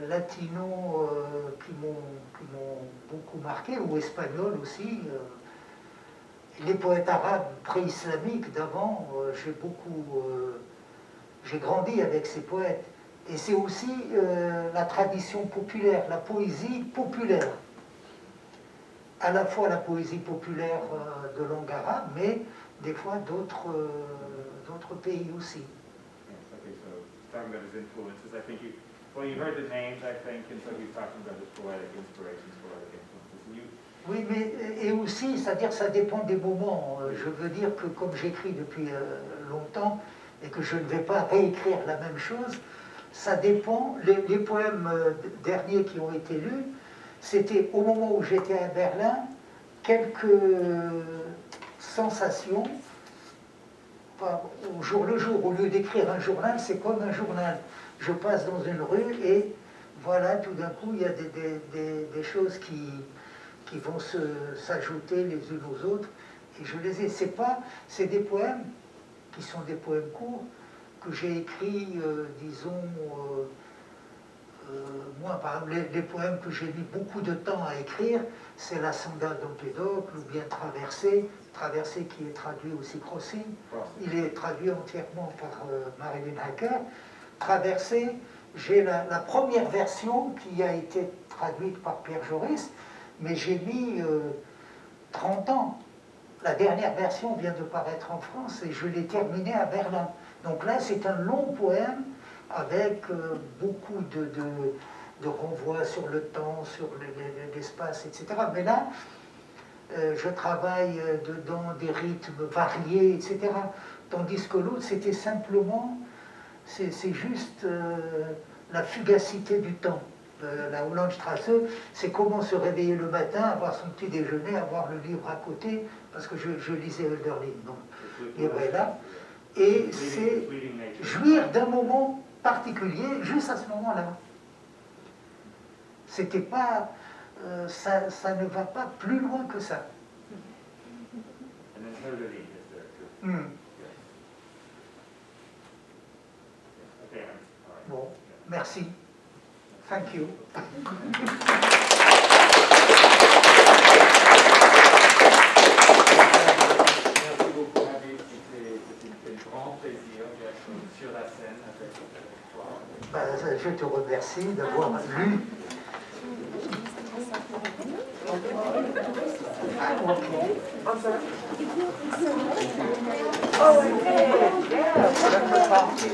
latinos qui m'ont beaucoup marqué, ou espagnols aussi. Les poètes arabes pré-islamiques d'avant, j'ai grandi avec ces poètes. Et c'est aussi la tradition populaire, la poésie populaire. À la fois la poésie populaire de langue arabe, mais des fois d'autres pays aussi. Yes, okay, so talking about his influences, I think you heard the names, I think, and so he's talking about his poetic inspirations, poetic influences. And you, Oui, mais et aussi, c'est-à-dire ça dépend des moments. Je veux dire que comme j'écris depuis longtemps et que je ne vais pas réécrire la même chose, ça dépend. Les poèmes derniers qui ont été lus, c'était au moment où j'étais à Berlin, quelques sensations, au jour le jour. Au lieu d'écrire un journal, c'est comme un journal. Je passe dans une rue et voilà, tout d'un coup, il y a des choses qui vont s'ajouter les unes aux autres, et je les ai. C'est des poèmes qui sont des poèmes courts que j'ai écrits, disons, moi, par exemple, les poèmes que j'ai mis beaucoup de temps à écrire, c'est La Sandale d'Empédocle, ou bien Traversée qui est traduit aussi Crossing. Il est traduit entièrement par Marilyn Hacker. Traversée, j'ai la première version qui a été traduite par Pierre Joris, mais j'ai mis 30 ans. La dernière version vient de paraître en France et je l'ai terminée à Berlin. Donc là, c'est un long poème avec beaucoup de renvois sur le temps, sur l'espace, etc. Mais là, je travaille dedans des rythmes variés, etc. Tandis que l'autre, c'était simplement, c'est juste la fugacité du temps. La Ulachstrasse, c'est comment se réveiller le matin, avoir son petit déjeuner, avoir le livre à côté, parce que je lisais Hölderlin, donc il est là. Et c'est jouir d'un moment particulier, juste à ce moment-là. C'était pas, ça ne va pas plus loin que ça. and then Hölderlin is there too. Yes. Okay, all right. Bon, merci. Thank you. Merci beaucoup, Habib. C'était un grand plaisir d'être sur la scène avec toi. je te remercie d'avoir lu. Oh, I did. Yeah.